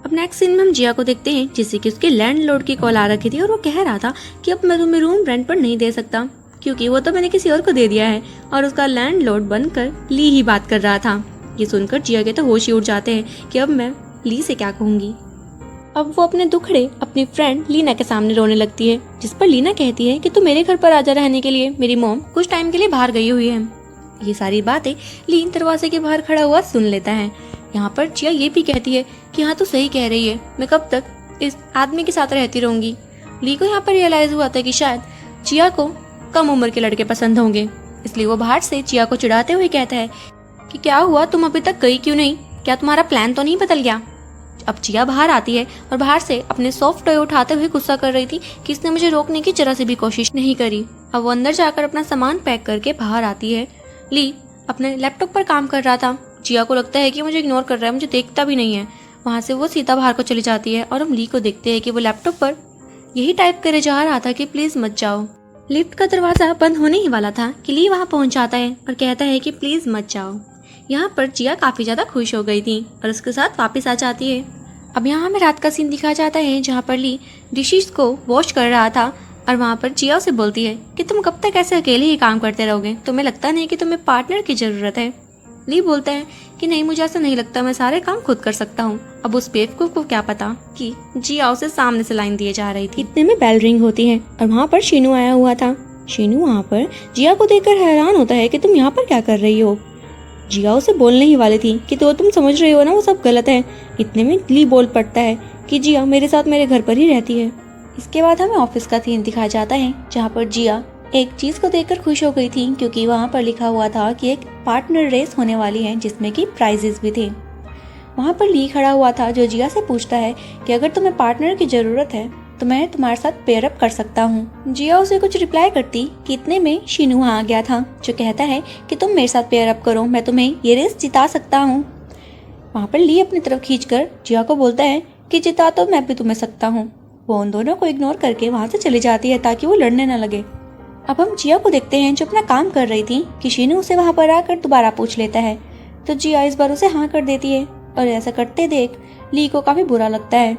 अब नेक्स्ट सीन में हम जिया को देखते हैं जिससे कि उसके लैंडलॉर्ड की कॉल आ रखी थी और वो कह रहा था कि अब मैं तुम्हें रूम रेंट पर नहीं दे सकता क्योंकि वो तो मैंने किसी और को दे दिया है, और उसका लैंडलॉर्ड बनकर ली ही बात कर रहा था। ये सुनकर जिया के तो होश ही उड़ जाते हैं कि अब मैं ली से क्या कहूंगी। अब वो अपने दुखड़े अपनी फ्रेंड लीना के सामने रोने लगती है, जिस पर लीना कहती है कि तू मेरे घर पर आजा रहने के लिए, मेरी मॉम कुछ टाइम के लिए बाहर गई हुई है। ये सारी बातें ली दरवाजे के बाहर खड़ा हुआ सुन लेता है। यहाँ पर जिया ये भी कहती है कि हाँ तू सही कह रही है, मैं कब तक इस आदमी के साथ रहती रहूंगी। ली को यहाँ पर रियलाइज हुआ था कि शायद जिया को कम उम्र के लड़के पसंद होंगे, इसलिए वो बाहर से जिया को चिढ़ाते हुए कहता है कि क्या हुआ, तुम अभी तक गई क्यों नहीं, क्या तुम्हारा प्लान तो नहीं बदल गया। अब जिया बाहर आती है और बाहर से अपने सॉफ्ट टॉय उठाते हुए गुस्सा कर रही थी कि इसने मुझे रोकने की जरा से भी कोशिश नहीं करी। अब वो अंदर जाकर अपना सामान पैक करके बाहर आती है। ली अपने लैपटॉप पर काम कर रहा था। जिया को लगता है कि मुझे इग्नोर कर रहा है, मुझे देखता भी नहीं है। वहाँ से वो सीधा बाहर को चली जाती है और हम ली को देखते हैं कि वो लैपटॉप पर यही टाइप करे जा रहा था कि प्लीज मत जाओ। लिफ्ट का दरवाजा बंद होने ही वाला था कि ली वहाँ पहुँच जाता है और कहता है कि प्लीज मत जाओ। यहाँ पर जिया काफी ज्यादा खुश हो गई थी और उसके साथ वापस आ जाती है। अब यहाँ हमें रात का सीन दिखाया जाता है जहाँ पर ली डिशेस को वॉश कर रहा था और वहाँ पर जिया उसे बोलती है कि तुम कब तक ऐसे अकेले ही काम करते रहोगे, तुम्हें लगता नहीं कि तुम्हें पार्टनर की जरूरत है। ली बोलता है कि नहीं, मुझे ऐसा नहीं लगता, मैं सारे काम खुद कर सकता हूँ। अब उस बेवकूफ को क्या पता कि जिया उसे सामने से लाइन दिए जा रही थी। इतने में बेल रिंग होती है और वहाँ पर शीनू आया हुआ था। शीनू वहाँ पर जिया को देखकर हैरान होता है कि तुम यहाँ पर क्या कर रही हो। जिया उसे बोलने ही वाली थी कि तो तुम समझ रही हो ना वो सब गलत है। इतने में ली बोल पड़ता है कि जिया मेरे साथ मेरे घर पर ही रहती है। इसके बाद हमें ऑफिस का सीन दिखाया जाता है जहाँ पर जिया एक चीज को देखकर खुश हो गई थी क्योंकि वहाँ पर लिखा हुआ था कि एक पार्टनर रेस होने वाली है जिसमें कि प्राइजेस भी थे। वहाँ पर ली खड़ा हुआ था जो जिया से पूछता है कि अगर तुम्हें पार्टनर की जरूरत है तो मैं तुम्हारे साथ पेयर अप कर सकता हूँ। जिया उसे कुछ रिप्लाई करती कि इतने में शीनू वहाँ आ गया था जो कहता है कि तुम मेरे साथ पेयर अप करो, मैं तुम्हें ये रेस जिता सकता हूँ। वहाँ पर ली अपनी तरफ खींचकर जिया को बोलता है कि जिता तो मैं भी तुम्हें सकता हूँ। वो उन दोनों को इग्नोर करके वहाँ से चली जाती है ताकि वो लड़ने न लगे। अब हम जिया को देखते हैं जो अपना काम कर रही थी कि शीनू उसे वहाँ पर आकर दोबारा पूछ लेता है तो जिया इस बार उसे हाँ कर देती है और ऐसा करते देख ली को काफी बुरा लगता है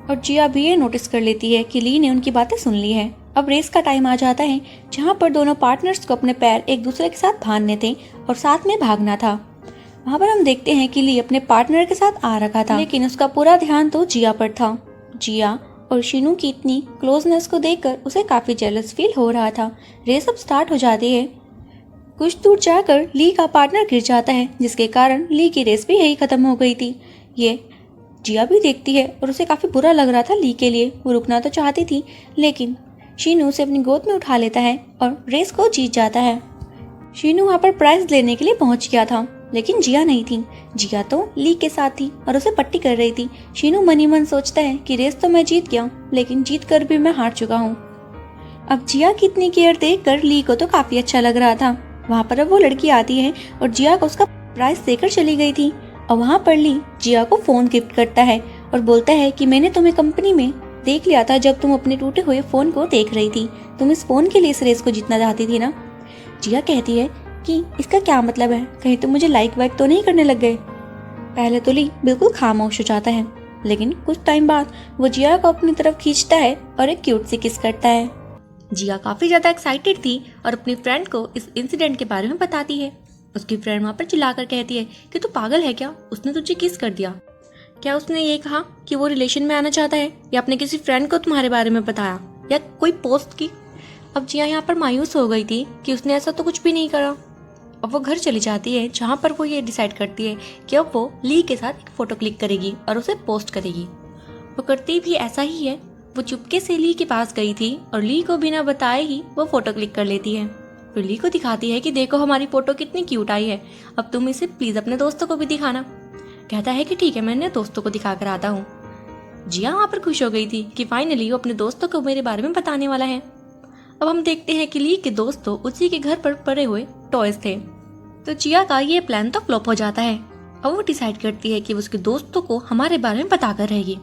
और जिया भी ये नोटिस कर लेती है कि ली ने उनकी बातें सुन ली है अब रेस का टाइम आ जाता है जहाँ पर दोनों पार्टनर्स को अपने पैर एक दूसरे के साथ बांधने थे और साथ में भागना था। वहाँ पर हम देखते हैं कि ली अपने पार्टनर के साथ आ रखा था, लेकिन उसका पूरा ध्यान तो जिया पर था। जिया और शीनू की इतनी क्लोजनेस को देखकर उसे काफी जेलस फील हो रहा था। रेस अब स्टार्ट हो जाती है। कुछ दूर जाकर ली का पार्टनर गिर जाता है, जिसके कारण ली की रेस भी यही खत्म हो गई थी। ये जिया भी देखती है और उसे काफी बुरा लग रहा था ली के लिए। वो रुकना तो चाहती थी, लेकिन शीनू उसे अपनी गोद में उठा लेता है और रेस को जीत जाता है। शीनू वहाँ पर प्राइज लेने के लिए पहुंच गया था, लेकिन जिया नहीं थी। जिया तो ली के साथ थी और उसे पट्टी कर रही थी। शीनू मन ही मन सोचता है कि रेस तो मैं जीत गया, लेकिन जीत कर भी मैं हार चुका हूँ। अब जिया की इतनी केयर देखकर ली को तो काफी अच्छा लग रहा था। वहाँ पर अब वो लड़की आती है और जिया को उसका प्राइज देकर चली गई थी। और वहाँ पर ली जिया को फोन गिफ्ट करता है और बोलता है कि मैंने तुम्हें कंपनी में देख लिया था जब तुम अपने टूटे हुए फोन को देख रही थी। तुम इस फोन के लिए इस रेस को जीतना चाहती थी ना। जिया कहती है कि इसका क्या मतलब है, कहीं तुम मुझे लाइक वाइक तो नहीं करने लग गए। पहले तो ली बिल्कुल खामोश हो जाता है, लेकिन कुछ टाइम बाद वो जिया को अपनी तरफ खींचता है और एक क्यूट सी किस करता है। जिया काफी ज्यादा एक्साइटेड थी और अपनी फ्रेंड को इस इंसिडेंट के बारे में बताती है। उसकी फ्रेंड वहाँ पर चिल्लाकर कहती है कि तू पागल है क्या, उसने तुझे किस कर दिया। क्या उसने ये कहा कि वो रिलेशन में आना चाहता है, या अपने किसी फ्रेंड को तुम्हारे बारे में बताया, या कोई पोस्ट की। अब जिया यहाँ पर मायूस हो गई थी कि उसने ऐसा तो कुछ भी नहीं करा। अब वो घर चली जाती है, जहाँ पर वो ये डिसाइड करती है कि अब वो ली के साथ एक फोटो क्लिक करेगी और उसे पोस्ट करेगी। वो करती भी ऐसा ही है। वो चुपके से ली के पास गई थी और ली को बिना बताए ही वो फोटो क्लिक कर लेती है। फिर ली को दिखाती है कि देखो हमारी फोटो कितनी क्यूट आई है, अब तुम इसे प्लीज अपने दोस्तों को भी दिखाना। कहता है कि ठीक है, मैं अपने दोस्तों को दिखा कर आता हूँ। जिया वहाँ पर खुश हो गई थी कि फाइनली वो अपने दोस्तों को मेरे बारे में बताने वाला है। अब हम देखते हैं कि ली के दोस्त तो उसी के घर पर पड़े हुए टॉयज थे। तो जिया का ये प्लान तो फ्लॉप हो जाता है। अब वो डिसाइड करती है कि वो उसके दोस्तों को हमारे बारे में बताकर रहेगी।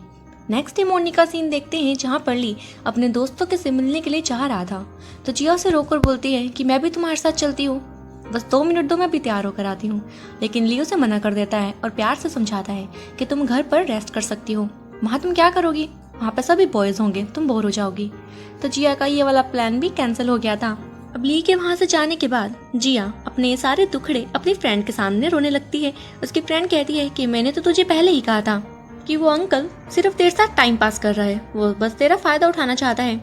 नेक्स्ट डे मॉर्निंग का सीन देखते हैं, जहाँ पर ली अपने दोस्तों के से मिलने के लिए जा रहा था। तो जिया उसे रोककर बोलती है कि मैं भी तुम्हारे साथ चलती हूँ, बस 2 मिनट दो, मैं भी तैयार होकर आती हूँ। लेकिन ली उसे मना कर देता है और प्यार से समझाता है कि तुम घर पर रेस्ट कर सकती हो, वहाँ तुम क्या करोगी, वहाँ पे सभी बॉयज होंगे, तुम बोर हो जाओगी। तो जिया का ये वाला प्लान भी कैंसिल हो गया था। अब ली के वहाँ से जाने के बाद जिया अपने सारे दुखड़े अपनी फ्रेंड के सामने रोने लगती है। उसकी फ्रेंड कहती है कि मैंने तो तुझे पहले ही कहा था कि वो अंकल सिर्फ तेरे साथ टाइम पास कर रहा है, वो बस तेरा फायदा उठाना चाहता है।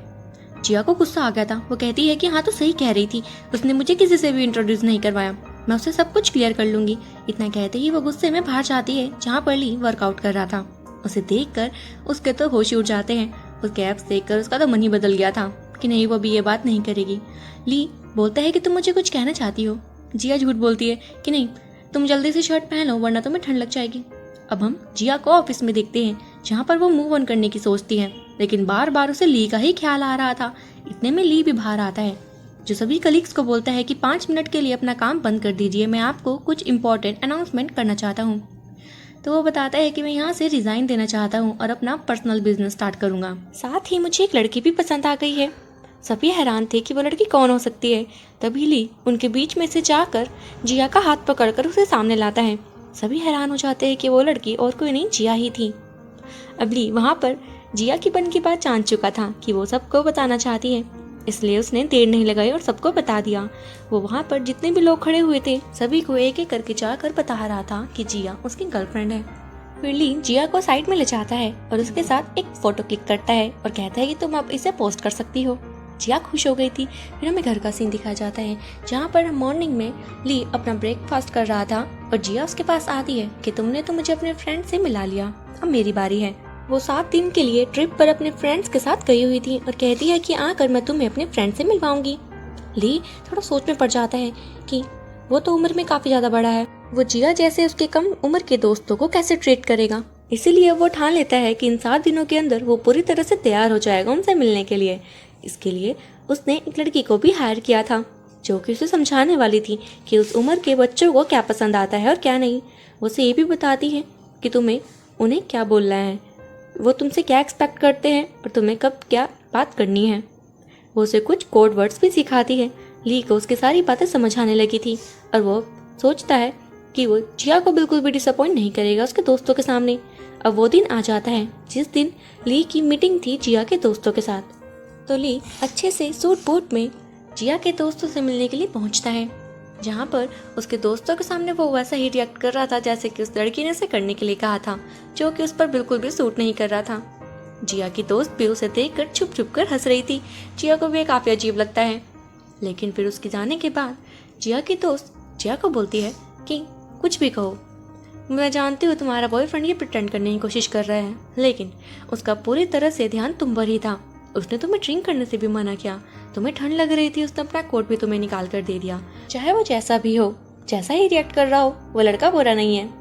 जिया को गुस्सा आ गया था। वो कहती है कि हाँ तो सही कह रही थी, उसने मुझे किसी से भी इंट्रोड्यूस नहीं करवाया, मैं उसे सब कुछ क्लियर कर लूंगी। इतना कहते ही वो गुस्से में बाहर जाती है, जहाँ पर ली वर्कआउट कर रहा था। उसे देखकर उसके तो होश ही उड़ जाते हैं। उसके एब्स देखकर उसका तो मन ही बदल गया था कि नहीं, वो भी ये बात नहीं करेगी। ली बोलता है कि तुम मुझे कुछ कहना चाहती हो। जिया झूठ बोलती है कि नहीं, तुम जल्दी से शर्ट पहन लो वरना तुम्हें ठंड लग जाएगी। अब हम जिया को ऑफिस में देखते हैं, जहाँ पर वो मूव ऑन करने की सोचती है, लेकिन बार बार उसे ली का ही ख्याल आ रहा था। इतने में ली भी बाहर आता है, जो सभी कलीग्स को बोलता है कि 5 मिनट के लिए अपना काम बंद कर दीजिए, मैं आपको कुछ इम्पोर्टेंट अनाउंसमेंट करना चाहता हूँ। तो वो बताता है कि मैं यहाँ से रिजाइन देना चाहता हूँ और अपना पर्सनल बिजनेस स्टार्ट करूँगा। साथ ही मुझे एक लड़की भी पसंद आ गई है। सभी हैरान थे कि वो लड़की कौन हो सकती है। तभी ली उनके बीच में से जाकर जिया का हाथ पकड़कर उसे सामने लाता है। सभी हैरान हो जाते हैं कि वो लड़की और कोई नहीं, जिया ही थी। अब ली वहाँ पर जिया की बन की बात जान चुका था कि वो सबको बताना चाहती है, इसलिए उसने देर नहीं लगाई और सबको बता दिया। वो वहाँ पर जितने भी लोग खड़े हुए थे सभी को एक एक करके जाकर बता रहा था कि जिया उसकी गर्लफ्रेंड है। फिर ली जिया को साइड में ले जाता है और उसके साथ एक फोटो क्लिक करता है और कहता है कि तुम अब इसे पोस्ट कर सकती हो। जिया खुश हो गई थी। फिर हमें घर का सीन दिखाया जाता है, जहाँ पर मॉर्निंग में ली अपना ब्रेकफास्ट कर रहा था और जिया उसके पास आती है कि तुमने तो मुझे अपने फ्रेंड से मिला लिया, अब मेरी बारी है। वो 7 दिन के लिए ट्रिप पर अपने फ्रेंड्स के साथ गई हुई थी और कहती है कि आकर मैं तुम्हें अपने फ्रेंड से मिलवाऊंगी। ली थोड़ा सोच में पड़ जाता है कि वो तो उम्र में काफी ज्यादा बड़ा है, वो जिया जैसे उसके कम उम्र के दोस्तों को कैसे ट्रीट करेगा। इसीलिए वो ठान लेता है कि इन 7 दिनों के अंदर वो पूरी तरह से तैयार हो जाएगा उनसे मिलने के लिए। इसके लिए उसने एक लड़की को भी हायर किया था, जो कि उसे समझाने वाली थी कि उस उम्र के बच्चों को क्या पसंद आता है और क्या नहीं। वो उसे ये भी बताती है कि तुम्हें उन्हें क्या बोलना है, वो तुमसे क्या एक्सपेक्ट करते हैं और तुम्हें कब क्या बात करनी है। वो उसे कुछ कोड वर्ड्स भी सिखाती है। ली को उसकी सारी बातें समझ आने लगी थी और वो सोचता है कि वो जिया को बिल्कुल भी डिसअपॉइंट नहीं करेगा उसके दोस्तों के सामने। अब वो दिन आ जाता है जिस दिन ली की मीटिंग थी जिया के दोस्तों के साथ। तो ली अच्छे से सूट बूट में जिया के दोस्तों से मिलने के लिए पहुंचता है, जहां पर उसके दोस्तों के सामने वो वैसा ही रिएक्ट कर रहा था जैसे कि उस लड़की ने उसे करने के लिए कहा था, जो कि उस पर बिल्कुल भी सूट नहीं कर रहा था। जिया की दोस्त भी उसे देखकर छुप छुप कर हंस रही थी। जिया को भी काफी अजीब लगता है, लेकिन फिर उसके जाने के बाद जिया की दोस्त जिया को बोलती है कि कुछ भी कहो, मैं जानती हूँ तुम्हारा बॉयफ्रेंड ये प्रिटेंड करने की कोशिश कर रहा है, लेकिन उसका पूरी तरह से ध्यान तुम पर ही था। उसने तुम्हें ड्रिंक करने से भी मना किया, तुम्हें ठंड लग रही थी, उसने अपना कोट भी तुम्हें निकाल कर दे दिया। चाहे वो जैसा भी हो, जैसा ही रिएक्ट कर रहा हो, वो लड़का बुरा नहीं है।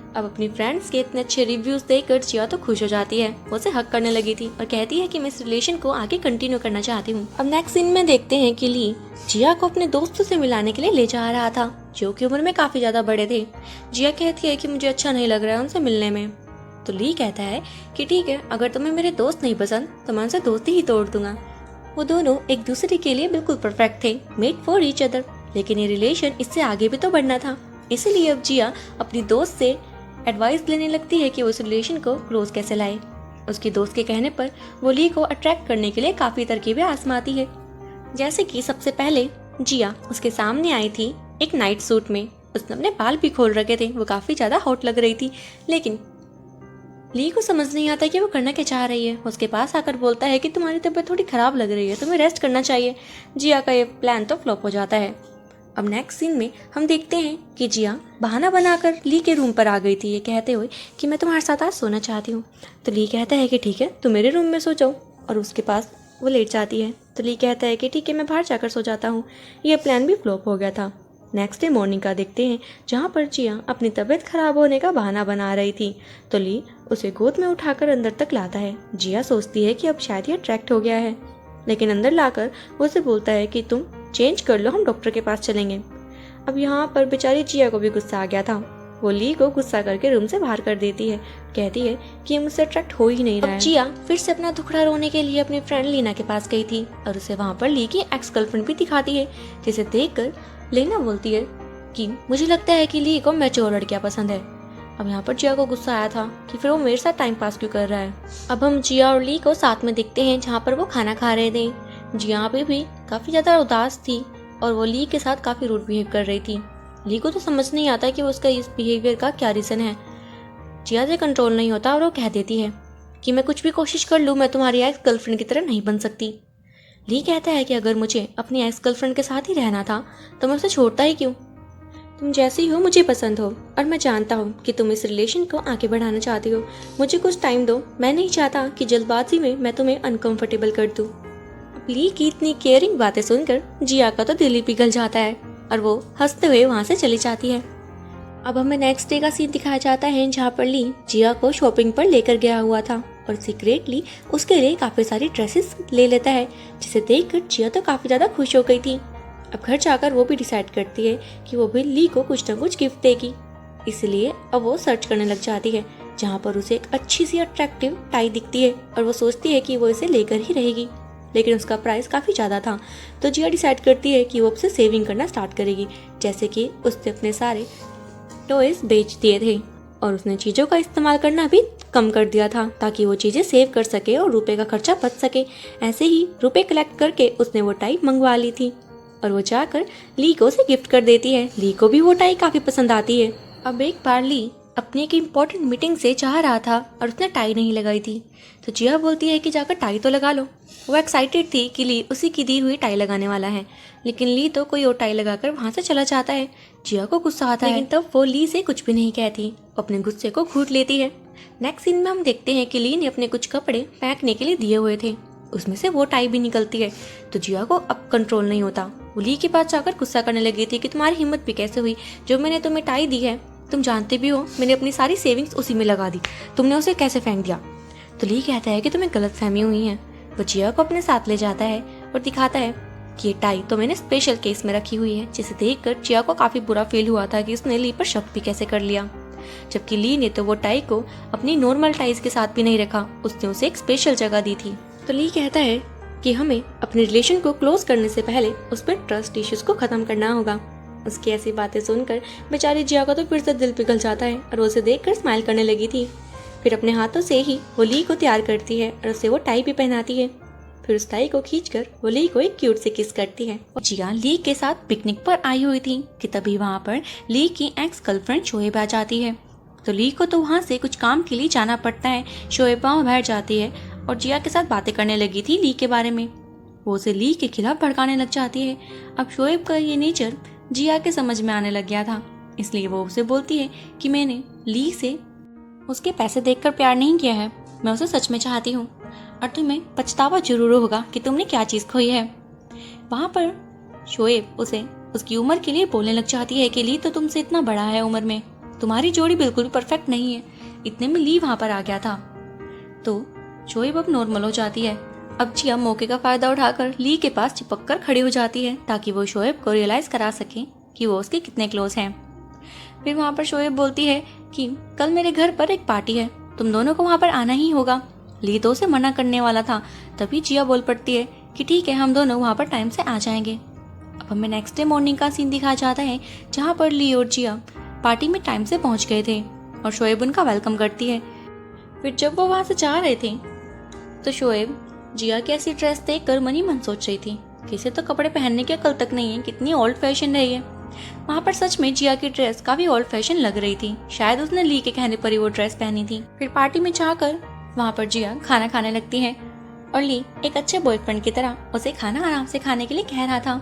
अब अपनी फ्रेंड्स के इतने अच्छे रिव्यूज देखकर जिया तो खुश हो जाती है, वो उसे हक करने लगी थी और कहती है कि मैं इस रिलेशन को आगे कंटिन्यू करना चाहती हूँ। अब नेक्स्ट सीन में देखते हैं कि ली जिया को अपने दोस्तों से मिलाने के लिए ले जा रहा था, जो कि उम्र में काफी ज्यादा बड़े थे। जिया कहती है कि मुझे अच्छा नहीं लग रहा है उनसे मिलने में। तो ली कहता है कि ठीक है, अगर तुम्हें मेरे दोस्त नहीं पसंद तो मैं उनसे दोस्ती ही तोड़ दूंगा। वो दोनों एक दूसरे के लिए बिल्कुल परफेक्ट थे, मेड फॉर ईच अदर, लेकिन ये रिलेशन इससे आगे भी तो बढ़ना था। इसीलिए अब जिया अपनी दोस्त से एडवाइस लेने लगती है कि वो इस रिलेशन को क्लोज कैसे लाए। उसकी दोस्त के कहने पर वो ली को अट्रैक्ट करने के लिए काफी तरकीबें आजमाती है, जैसे कि सबसे पहले जिया उसके सामने आई थी एक नाइट सूट में। उसने अपने बाल भी खोल रखे थे, वो काफी ज्यादा हॉट लग रही थी, लेकिन ली को समझ नहीं आता कि वो करना क्या चाह रही है। उसके पास आकर बोलता है कि तुम्हारी तबीयत थोड़ी खराब लग रही है, तुम्हें रेस्ट करना चाहिए। जिया का ये प्लान तो फ्लॉप हो जाता है। अब नेक्स्ट सीन में हम देखते हैं कि जिया बहाना बनाकर ली के रूम पर आ गई थी, ये कहते हुए कि मैं तुम्हारे साथ आज सोना चाहती हूँ। तो ली कहता है कि ठीक है, तुम मेरे रूम में सो जाओ, और उसके पास वो लेट जाती है। तो ली कहता है कि ठीक है, मैं बाहर जाकर सो जाता हूँ। यह प्लान भी फ्लॉप हो गया था। नेक्स्ट डे मॉर्निंग का देखते हैं, जहाँ पर जिया अपनी तबीयत खराब होने का बहाना बना रही थी। तो ली उसे गोद में उठाकर अंदर तक लाता है। जिया सोचती है कि अब शायद ये अट्रैक्ट हो गया है, लेकिन अंदर लाकर वो उसे बोलता है कि तुम चेंज कर लो, हम डॉक्टर के पास चलेंगे। अब यहाँ पर बेचारी जिया को भी गुस्सा आ गया था। वो ली को गुस्सा करके रूम से बाहर कर देती है, कहती है कि ये मुझसे अट्रैक्ट हो ही नहीं रहा है। जिया फिर से अपना दुखड़ा रोने के लिए अपनी फ्रेंड लीना के पास गई थी, और उसे वहाँ पर ली की एक्स गर्लफ्रेंड भी दिखाती है, जिसे देखकर लीना बोलती है कि मुझे लगता है कि ली को मैच्योर लड़कियां पसंद है। अब यहाँ पर जिया को गुस्सा आया था कि फिर वो मेरे साथ टाइम पास क्यों कर रहा है। अब हम जिया और ली को साथ में देखते हैं, जहाँ पर वो खाना खा रहे थे। जिया भी काफी ज्यादा उदास थी और वो ली के साथ काफी रूड बिहेव कर रही थी। ली को तो समझ नहीं आता कि वो उसका इस बिहेवियर का क्या रीजन है। जिया से कंट्रोल नहीं होता और वो कह देती है कि मैं कुछ भी कोशिश कर लूँ, मैं तुम्हारी एक्स गर्लफ्रेंड की तरह नहीं बन सकती। ली कहता है कि अगर मुझे अपनी एक्स गर्लफ्रेंड के साथ ही रहना था तो मैं उसे छोड़ता ही क्यों। तुम जैसी हो मुझे पसंद हो, और मैं जानता हूँ कि तुम इस रिलेशन को आगे बढ़ाना चाहती हो। मुझे कुछ टाइम दो, मैं नहीं चाहता कि जल्दबाजी में मैं तुम्हें अनकंफर्टेबल कर दूँ। ली की इतनी केयरिंग बातें सुनकर जिया का तो दिल ही पिघल जाता है और वो हंसते हुए वहाँ से चली जाती है। अब हमें नेक्स्ट डे का सीन दिखाया जाता है, जहाँ पर ली जिया को शॉपिंग पर लेकर गया हुआ था और सीक्रेटली उसके लिए काफी सारी ड्रेसेस ले लेता है, जिसे देखकर जिया तो काफी ज्यादा खुश हो गई थी। अब घर जाकर वो भी डिसाइड करती है कि वो भी ली को कुछ न कुछ गिफ्ट देगी, इसलिए अब वो सर्च करने लग जाती है, जहाँ पर उसे एक अच्छी सी अट्रैक्टिव टाई दिखती है और वो सोचती है कि वो इसे लेकर ही रहेगी, लेकिन उसका प्राइस काफ़ी ज़्यादा था। तो जिया डिसाइड करती है कि वो उससे सेविंग करना स्टार्ट करेगी, जैसे कि उसने अपने सारे टॉयज बेच दिए थे और उसने चीज़ों का इस्तेमाल करना भी कम कर दिया था, ताकि वो चीज़ें सेव कर सके और रुपए का खर्चा बच सके। ऐसे ही रुपए कलेक्ट करके उसने वो टाई मंगवा ली थी और वो जाकर ली को उसे गिफ्ट कर देती है। ली को भी वो टाई काफ़ी पसंद आती है। अब एक बार ली अपनी एक इम्पोर्टेंट मीटिंग से जा रहा था और उसने टाई नहीं लगाई थी, तो जिया बोलती है कि जाकर टाई तो लगा लो। वो एक्साइटेड थी कि ली उसी की दी हुई टाई लगाने वाला है, लेकिन ली तो कोई और टाई लगाकर वहाँ से चला जाता है। जिया को गुस्सा आता है, लेकिन तब वो ली से कुछ भी नहीं कहती, अपने गुस्से को घूट लेती है। नेक्स्ट सीन में हम देखते हैं कि ली ने अपने कुछ कपड़े फेंकने के लिए दिए हुए थे, उसमें से वो टाई भी निकलती है। तो जिया को अब कंट्रोल नहीं होता, वो ली के पास जाकर गुस्सा करने लगी थी कि तुम्हारी हिम्मत भी कैसे हुई, जो मैंने तुम्हें टाई दी है तुम जानते भी हो मैंने अपनी सारी सेविंग्स उसी में लगा दी, तुमने उसे कैसे फेंक दिया। तो ली कहता है कि तुम्हें गलतफहमी हुई है। वो जिया को अपने साथ ले जाता है और दिखाता है कि ये टाई तो मैंने स्पेशल केस में रखी हुई है, जिसे देखकर जिया को काफी बुरा फील हुआ था कि उसने ली पर शक भी कैसे कर लिया, जबकि ली ने तो वो टाई को अपनी नॉर्मल टाइज के साथ भी नहीं रखा, उसने उसे एक स्पेशल जगह दी थी। तो ली कहता है कि हमें अपने रिलेशन को क्लोज करने से पहले उस पर ट्रस्ट इश्यूज को खत्म करना होगा। उसकी ऐसी बातें सुनकर बेचारी जिया का तो फिर से दिल पिघल जाता है और उसे देखकर स्माइल करने लगी थी। फिर अपने हाथों से ही वो ली को तैयार करती है और उसे वो टाई भी पहनाती है। फिर उस टाई को खींचकर वो ली को एक क्यूट से किस करती है। और जिया ली के साथ पिकनिक पर आई हुई थी कि तभी वहाँ पर ली की एक्स गर्लफ्रेंड शोएब आ जाती है। तो ली को तो वहाँ से कुछ काम के लिए जाना पड़ता है। शोएब वहाँ बैठ जाती है और जिया के साथ बातें करने लगी थी ली के बारे में। वो उसे ली के खिलाफ भड़काने लग जाती है। अब शोएब का ये नेचर जिया के समझ में आने लग गया था, इसलिए वो उसे बोलती है कि मैंने ली से उसके पैसे देखकर प्यार नहीं किया है, मैं उसे सच में चाहती हूँ और तुम्हें पछतावा जरूर होगा कि तुमने क्या चीज़ खोई है। वहाँ पर शोएब उसे उसकी उम्र के लिए बोलने लग जाती है कि ली तो तुमसे इतना बड़ा है उम्र में, तुम्हारी जोड़ी बिल्कुल भी परफेक्ट नहीं है। इतने में ली वहाँ पर आ गया था तो शोएब अब नॉर्मल हो जाती है। अब जिया मौके का फायदा उठाकर ली के पास चिपक कर खड़ी हो जाती है ताकि वो शोएब को रियलाइज करा सके कि वो उसके कितने क्लोज हैं। फिर वहाँ पर शोएब बोलती है कि कल मेरे घर पर एक पार्टी है, तुम दोनों को वहाँ पर आना ही होगा। ली तो उसे मना करने वाला था, तभी जिया बोल पड़ती है कि ठीक है, हम दोनों वहाँ पर टाइम से आ जाएंगे। अब हमें नेक्स्ट डे मॉर्निंग का सीन दिखाया जाता है जहाँ पर ली और जिया पार्टी में टाइम से पहुँच गए थे और शोएब उनका वेलकम करती है। फिर जब वो वहाँ से जा रहे थे तो शोएब जिया की ऐसी ड्रेस देख कर मन ही मन सोच रही थी कि इसे तो कपड़े पहनने की अकल तक नहीं है, कितनी ओल्ड फैशन है ये। वहाँ पर सच में जिया की ड्रेस काफी ओल्ड फैशन लग रही थी, शायद उसने ली के कहने पर ही वो ड्रेस पहनी थी। फिर पार्टी में जाकर वहाँ पर जिया खाना खाने लगती है और ली एक अच्छे बॉयफ्रेंड की तरह उसे खाना आराम से खाने के लिए कह रहा था।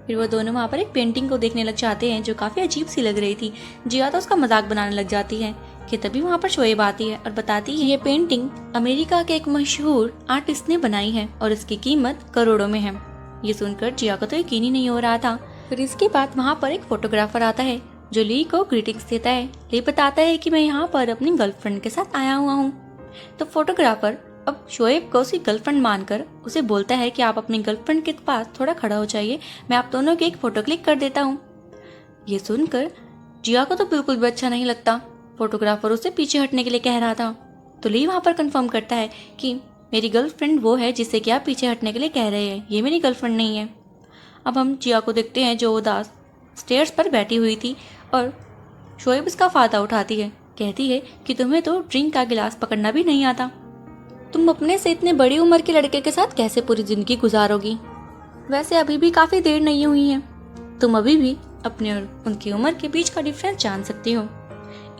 फिर वो दोनों वहाँ पर एक पेंटिंग को देखने लग जाते हैं जो काफी अजीब सी लग रही थी। जिया तो उसका मजाक बनाने लग जाती है कि तभी वहाँ पर शोएब आती है और बताती है ये पेंटिंग अमेरिका के एक मशहूर आर्टिस्ट ने बनाई है और इसकी कीमत करोड़ों में है। ये सुनकर जिया को तो यकीन ही नहीं हो रहा था। फिर इसके बाद वहाँ पर एक फोटोग्राफर आता है जो ली को ग्रीटिंग्स देता है। ली बताता है कि मैं यहाँ पर अपनी गर्लफ्रेंड के साथ आया हुआ हूँ। तो फोटोग्राफर अब शोएब को उसकी गर्लफ्रेंड मानकर उसे बोलता है कि आप अपनी गर्लफ्रेंड के पास थोड़ा खड़ा हो जाइए, मैं आप दोनों की एक फोटो क्लिक कर देता हूँ। ये सुनकर जिया को तो बिल्कुल भी अच्छा नहीं लगता। फोटोग्राफर उसे पीछे हटने के लिए कह रहा था तो ली वहाँ पर कंफर्म करता है कि मेरी गर्लफ्रेंड वो है जिससे कि आप पीछे हटने के लिए कह रहे हैं, ये मेरी गर्लफ्रेंड नहीं है। अब हम जिया को देखते हैं जो उदास स्टेयर्स पर बैठी हुई थी और शोएब इसका फायदा उठाती है, कहती है कि तुम्हें तो ड्रिंक का गिलास पकड़ना भी नहीं आता, तुम अपने से इतने बड़ी उम्र के लड़के के साथ कैसे पूरी जिंदगी गुजारोगी। वैसे अभी भी काफी देर नहीं हुई है, तुम अभी भी अपने और उनकी उम्र के बीच का डिफरेंस जान सकती हो।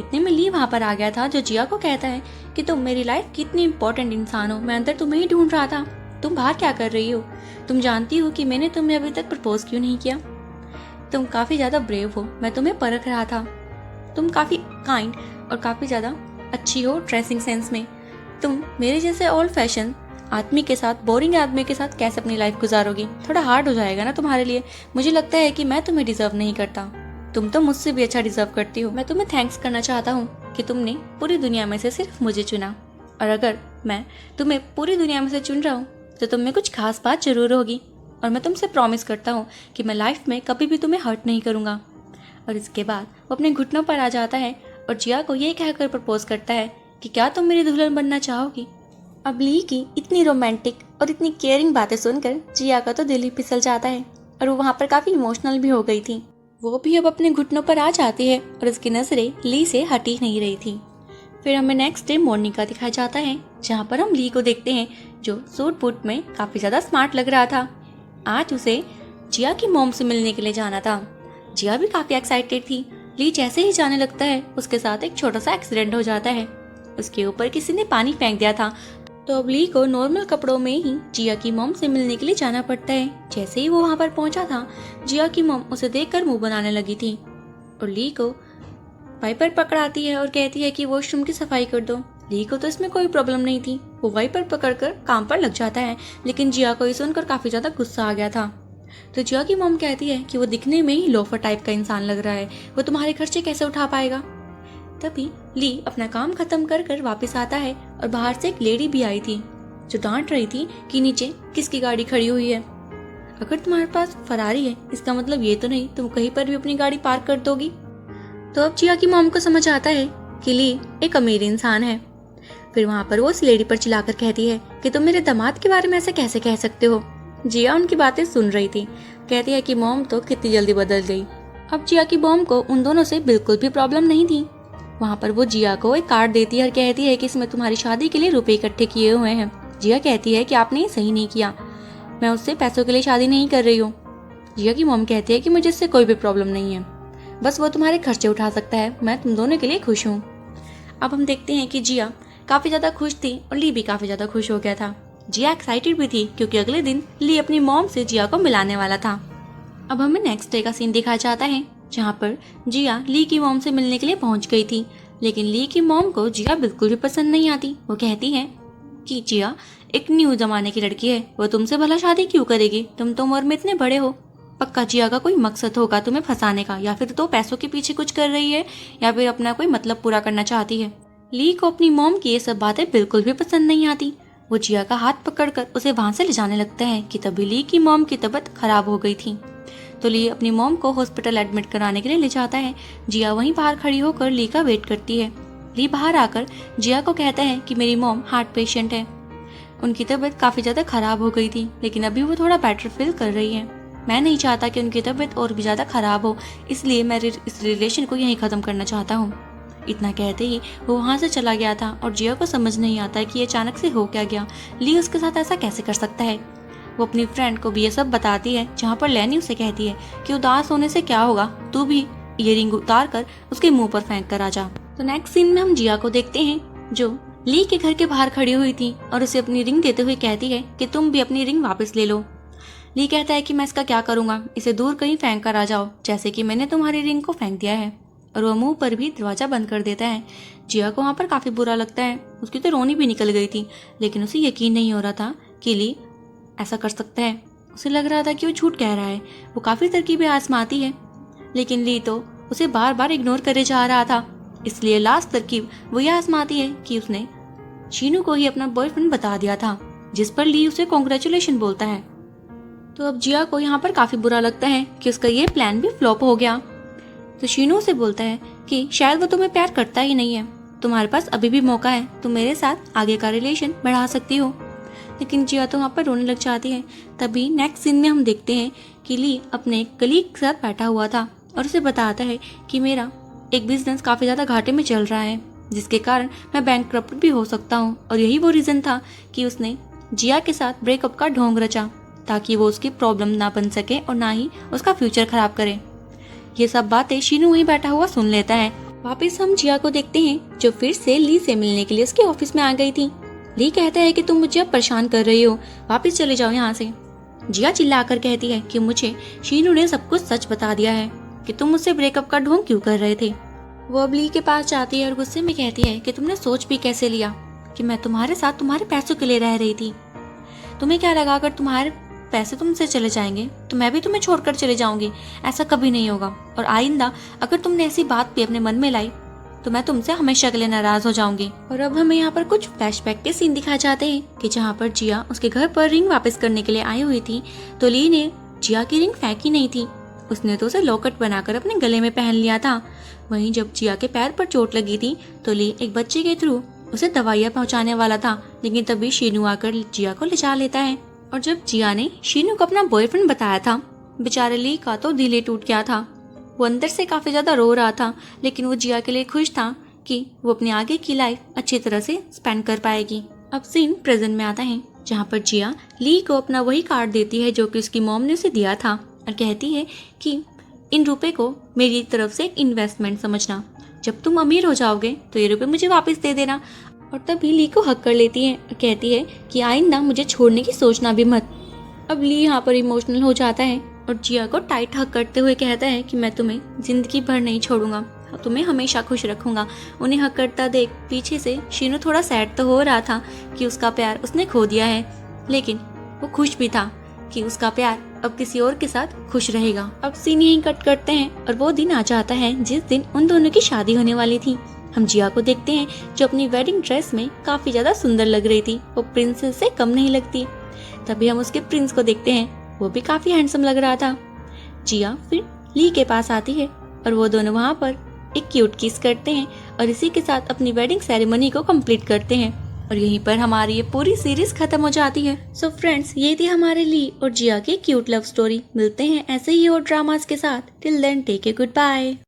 इतने में ली वहाँ पर आ गया था जो जिया को कहता है कि तुम मेरी लाइफ की इतनी इंपॉर्टेंट इंसान हो, मैं अंदर तुम्हें ही ढूंढ रहा था, तुम बाहर क्या कर रही हो, तुम जानती हो कि मैंने तुम्हें अभी तक प्रपोज क्यों नहीं किया, तुम काफी ज्यादा ब्रेव हो, मैं तुम्हें परख रहा था, तुम काफी काइंड और काफी ज्यादा अच्छी हो ड्रेसिंग सेंस में, तुम मेरे जैसे ओल्ड फैशन आदमी के साथ, बोरिंग आदमी के साथ कैसे अपनी लाइफ गुजारोगी, थोड़ा हार्ड हो जाएगा ना तुम्हारे लिए। मुझे लगता है कि मैं तुम्हें डिजर्व नहीं करता, तुम तो मुझसे भी अच्छा डिजर्व करती हो। मैं तुम्हें थैंक्स करना चाहता हूँ कि तुमने पूरी दुनिया में से सिर्फ मुझे चुना, और अगर मैं तुम्हें पूरी दुनिया में से चुन रहा हूँ तो तुम में कुछ खास बात जरूर होगी, और मैं तुमसे प्रॉमिस करता हूँ कि मैं लाइफ में कभी भी तुम्हें हर्ट नहीं करूँगा। और इसके बाद वो अपने घुटनों पर आ जाता है और जिया को ये कहकर प्रपोज करता है कि क्या तुम मेरी दुल्हन बनना चाहोगी। अब ली की इतनी रोमांटिक और इतनी केयरिंग बातें सुनकर जिया का तो दिल ही फिसल जाता है और वो वहाँ पर काफी इमोशनल भी हो गई थी। वो भी अब अपने घुटनों पर आ जाती है और उसकी नजरें ली से हट ही नहीं रही थी। फिर हमें नेक्स्ट डे मॉर्निंग का दिखाया जाता है जहाँ पर हम ली को देखते हैं जो सूट बूट में काफी ज्यादा स्मार्ट लग रहा था। आज उसे जिया की मॉम से मिलने के लिए जाना था। जिया भी काफी एक्साइटेड थी। ली जैसे ही जाने लगता है उसके साथ एक छोटा सा एक्सीडेंट हो जाता है, उसके ऊपर किसी ने पानी फेंक दिया था। तो अब ली को नॉर्मल कपड़ों में ही जिया की मॉम से मिलने के लिए जाना पड़ता है। जैसे ही वो वहाँ पर पहुंचा था जिया की मॉम उसे देखकर मुंह बनाने लगी थी और ली को वाइपर पकड़ाती है और कहती है कि वॉशरूम की सफाई कर दो। ली को तो इसमें कोई प्रॉब्लम नहीं थी, वो वाइपर पकड़कर काम पर लग जाता है, लेकिन जिया को ये सुनकर काफी ज्यादा गुस्सा आ गया था। तो जिया की मॉम कहती है कि वो दिखने में ही लोफर टाइप का इंसान लग रहा है, वो तुम्हारे खर्चे कैसे उठा पाएगा। तभी ली अपना काम खत्म कर कर वापस आता है और बाहर से एक लेडी भी आई थी जो डांट रही थी कि नीचे किसकी गाड़ी खड़ी हुई है। अगर तुम्हारे पास फरारी है इसका मतलब ये तो नहीं तुम कहीं पर भी अपनी गाड़ी पार्क कर दोगी। तो अब जिया की मॉम को समझ आता है कि ली एक अमीर इंसान है। फिर वहाँ पर वो उस लेडी पर चिल्लाकर कहती है कि तुम मेरे दामाद के बारे में ऐसे कैसे कह सकते हो। जिया उनकी बातें सुन रही थी, कहती है कि मॉम तो कितनी जल्दी बदल गई। अब जिया की मॉम को उन दोनों से बिल्कुल भी प्रॉब्लम नहीं थी। वहाँ पर वो जिया को एक कार्ड देती है और कहती है कि इसमें तुम्हारी शादी के लिए रुपए इकट्ठे किए हुए हैं। जिया कहती है कि आपने ये सही नहीं किया, मैं उससे पैसों के लिए शादी नहीं कर रही हूँ। जिया की मॉम कहती है कि मुझे इससे कोई भी प्रॉब्लम नहीं है, बस वो तुम्हारे खर्चे उठा सकता है, मैं तुम दोनों के लिए खुश हूँ। अब हम देखते हैं कि जिया काफ़ी ज़्यादा खुश थी और ली भी काफ़ी ज़्यादा खुश हो गया था। जिया एक्साइटेड भी थी क्योंकि अगले दिन ली अपनी मॉम से जिया को मिलाने वाला था। अब हमें नेक्स्ट डे का सीन दिखाया जाता है जहाँ पर जिया ली की मॉम से मिलने के लिए पहुँच गई थी, लेकिन ली की मॉम को जिया बिल्कुल भी पसंद नहीं आती। वो कहती है कि जिया एक न्यू जमाने की लड़की है, वो तुमसे भला शादी क्यों करेगी, तुम तो उम्र में इतने बड़े हो। पक्का जिया का कोई मकसद होगा तुम्हें फंसाने का, या फिर तो पैसों के पीछे कुछ कर रही है या फिर अपना कोई मतलब पूरा करना चाहती है। ली को अपनी मॉम की ये सब बातें बिल्कुल भी पसंद नहीं आती। वो जिया का हाथ पकड़कर उसे वहां से ले जाने लगता है कि तभी ली की मॉम की तबीयत खराब हो गई थी। तो ली अपनी मॉम को हॉस्पिटल एडमिट कराने के लिए ले जाता है। जिया वहीं बाहर खड़ी होकर ली का वेट करती है। ली बाहर आकर जिया को कहता है कि मेरी मॉम हार्ट पेशेंट है, उनकी तबीयत काफ़ी ज़्यादा ख़राब हो गई थी, लेकिन अभी वो थोड़ा बेटर फील कर रही है। मैं नहीं चाहता कि उनकी तबीयत और भी ज़्यादा ख़राब हो, इसलिए मैं इस रिलेशन को यहीं ख़त्म करना चाहता हूँ। इतना कहते ही वो वहाँ से चला गया था और जिया को समझ नहीं आता कि ये अचानक से हो क्या गया। ली उसके साथ ऐसा कैसे कर सकता है। वो अपनी फ्रेंड को भी ये सब बताती है, जहाँ पर लेनी उसे कहती है कि उदास होने से क्या होगा, तू भी ईयरिंग उतार कर उसके मुंह पर फेंक कर आ जा। तो नेक्स्ट सीन में हम जिया को देखते हैं जो ली के घर के बाहर खड़ी हुई थी और उसे अपनी रिंग देते हुए कहती है कि तुम भी अपनी रिंग वापस ले लो। ली कहता है कि मैं इसका क्या करूंगा, इसे दूर कहीं फेंक कर आ जाओ, जैसे कि मैंने तुम्हारी रिंग को फेंक दिया है। और वो मुंह पर भी दरवाजा बंद कर देता है। जिया को वहाँ पर काफी बुरा लगता है, उसकी तो रोनी भी निकल गई थी, लेकिन उसे यकीन नहीं हो रहा था कि ली ऐसा कर सकता है। उसे लग रहा था कि वो झूठ कह रहा है। वो काफी तरकीबें आजमाती है, लेकिन ली तो उसे बार बार इग्नोर करे जा रहा था। इसलिए लास्ट तरकीब वो यह आजमाती है कि उसने शीनू को ही अपना बॉयफ्रेंड बता दिया था, जिस पर ली उसे कॉन्ग्रेचुलेशन बोलता है। तो अब जिया को यहाँ पर काफी बुरा लगता है कि उसका ये प्लान भी फ्लॉप हो गया। तो शीनू से बोलता है कि शायद वो तुम्हें प्यार करता ही नहीं है, तुम्हारे पास अभी भी मौका है, तुम मेरे साथ आगे का रिलेशन बढ़ा सकती हो। लेकिन जिया तो वहाँ पर रोने लग जाती है। तभी नेक्स्ट सीन में हम देखते हैं कि ली अपने कलीग के साथ बैठा हुआ था और उसे बताता है कि मेरा एक बिजनेस काफ़ी ज़्यादा घाटे में चल रहा है, जिसके कारण मैं बैंकक्रप्ट भी हो सकता हूँ। और यही वो रीज़न था कि उसने जिया के साथ ब्रेकअप का ढोंग रचा, ताकि वो उसकी प्रॉब्लम ना बन सके और ना ही उसका फ्यूचर खराब करे। ये सब बातें शीनू वहीं बैठा हुआ सुन लेता है। वापस हम जिया को देखते हैं जो फिर से ली से मिलने के लिए उसके ऑफिस में आ गई थी। ली कहता है कि तुम मुझे अब परेशान कर रही हो, वापस चले जाओ यहाँ से। जिया चिल्लाकर कहती है कि मुझे शीनू ने सब कुछ सच बता दिया है कि तुम मुझसे ब्रेकअप का ढोंग क्यों कर रहे थे। वो अब ली के पास जाती है और गुस्से में कहती है कि तुमने सोच भी कैसे लिया कि मैं तुम्हारे साथ तुम्हारे पैसों के लिए रह रही थी। तुम्हें क्या लगा अगर तुम्हारे पैसे तुमसे चले जाएंगे तो मैं भी तुम्हें छोड़कर चले जाऊंगी? ऐसा कभी नहीं होगा, और आइंदा अगर तुमने ऐसी बात भी अपने मन में लाई तो मैं तुमसे हमेशा के लिए नाराज हो जाऊंगी। और अब हमें यहाँ पर कुछ फ्लैशबैक के सीन दिखाए जाते हैं कि जहाँ पर जिया उसके घर पर रिंग वापस करने के लिए आई हुई थी, तो ली ने जिया की रिंग फेंकी नहीं थी, उसने तो उसे लॉकेट बनाकर अपने गले में पहन लिया था। वहीं जब जिया के पैर पर चोट लगी थी तो ली एक बच्चे के थ्रू उसे दवाइयाँ पहुँचाने वाला था, लेकिन तभी शीनू आकर जिया को ले जा लेता है। और जब जिया ने शीनू को अपना बॉयफ्रेंड बताया था, बेचारे ली का तो दिल ही टूट गया था। वो अंदर से काफी ज्यादा रो रहा था, लेकिन वो जिया के लिए खुश था कि वो अपनी आगे की लाइफ अच्छी तरह से स्पेंड कर पाएगी। अब सीन प्रेजेंट में आता है जहाँ पर जिया ली को अपना वही कार्ड देती है जो कि उसकी मॉम ने उसे दिया था और कहती है कि इन रुपए को मेरी तरफ से एक इन्वेस्टमेंट समझना, जब तुम अमीर हो जाओगे तो ये रुपए मुझे वापस दे देना। और तभी ली को हक कर लेती है और कहती है कि आइंदा मुझे छोड़ने की सोचना भी मत। अब ली यहाँ पर इमोशनल हो जाता है और जिया को टाइट हक करते हुए कहता है कि मैं तुम्हें जिंदगी भर नहीं छोड़ूंगा, तुम्हें हमेशा खुश रखूंगा। उन्हें हक करता देख पीछे से शीनू थोड़ा सैड तो हो रहा था कि उसका प्यार उसने खो दिया है, लेकिन वो खुश भी था कि उसका प्यार अब किसी और के साथ खुश रहेगा। अब सीन यहीं कट करते हैं और वो दिन आ जाता है जिस दिन उन दोनों की शादी होने वाली थी। हम जिया को देखते हैं जो अपनी वेडिंग ड्रेस में काफी ज्यादा सुंदर लग रही थी, वो प्रिंसेस से कम नहीं लगती। तभी हम उसके प्रिंस को देखते हैं, वो भी काफी हैंडसम लग रहा था। जिया फिर ली के पास आती है और वो दोनों वहाँ पर एक क्यूट किस करते हैं और इसी के साथ अपनी वेडिंग सेरेमनी को कंप्लीट करते हैं और यहीं पर हमारी ये पूरी सीरीज खत्म हो जाती है। सो फ्रेंड्स, ये थी हमारे ली और जिया की क्यूट लव स्टोरी। मिलते हैं ऐसे ही और ड्रामास के साथ। Till then take a good bye.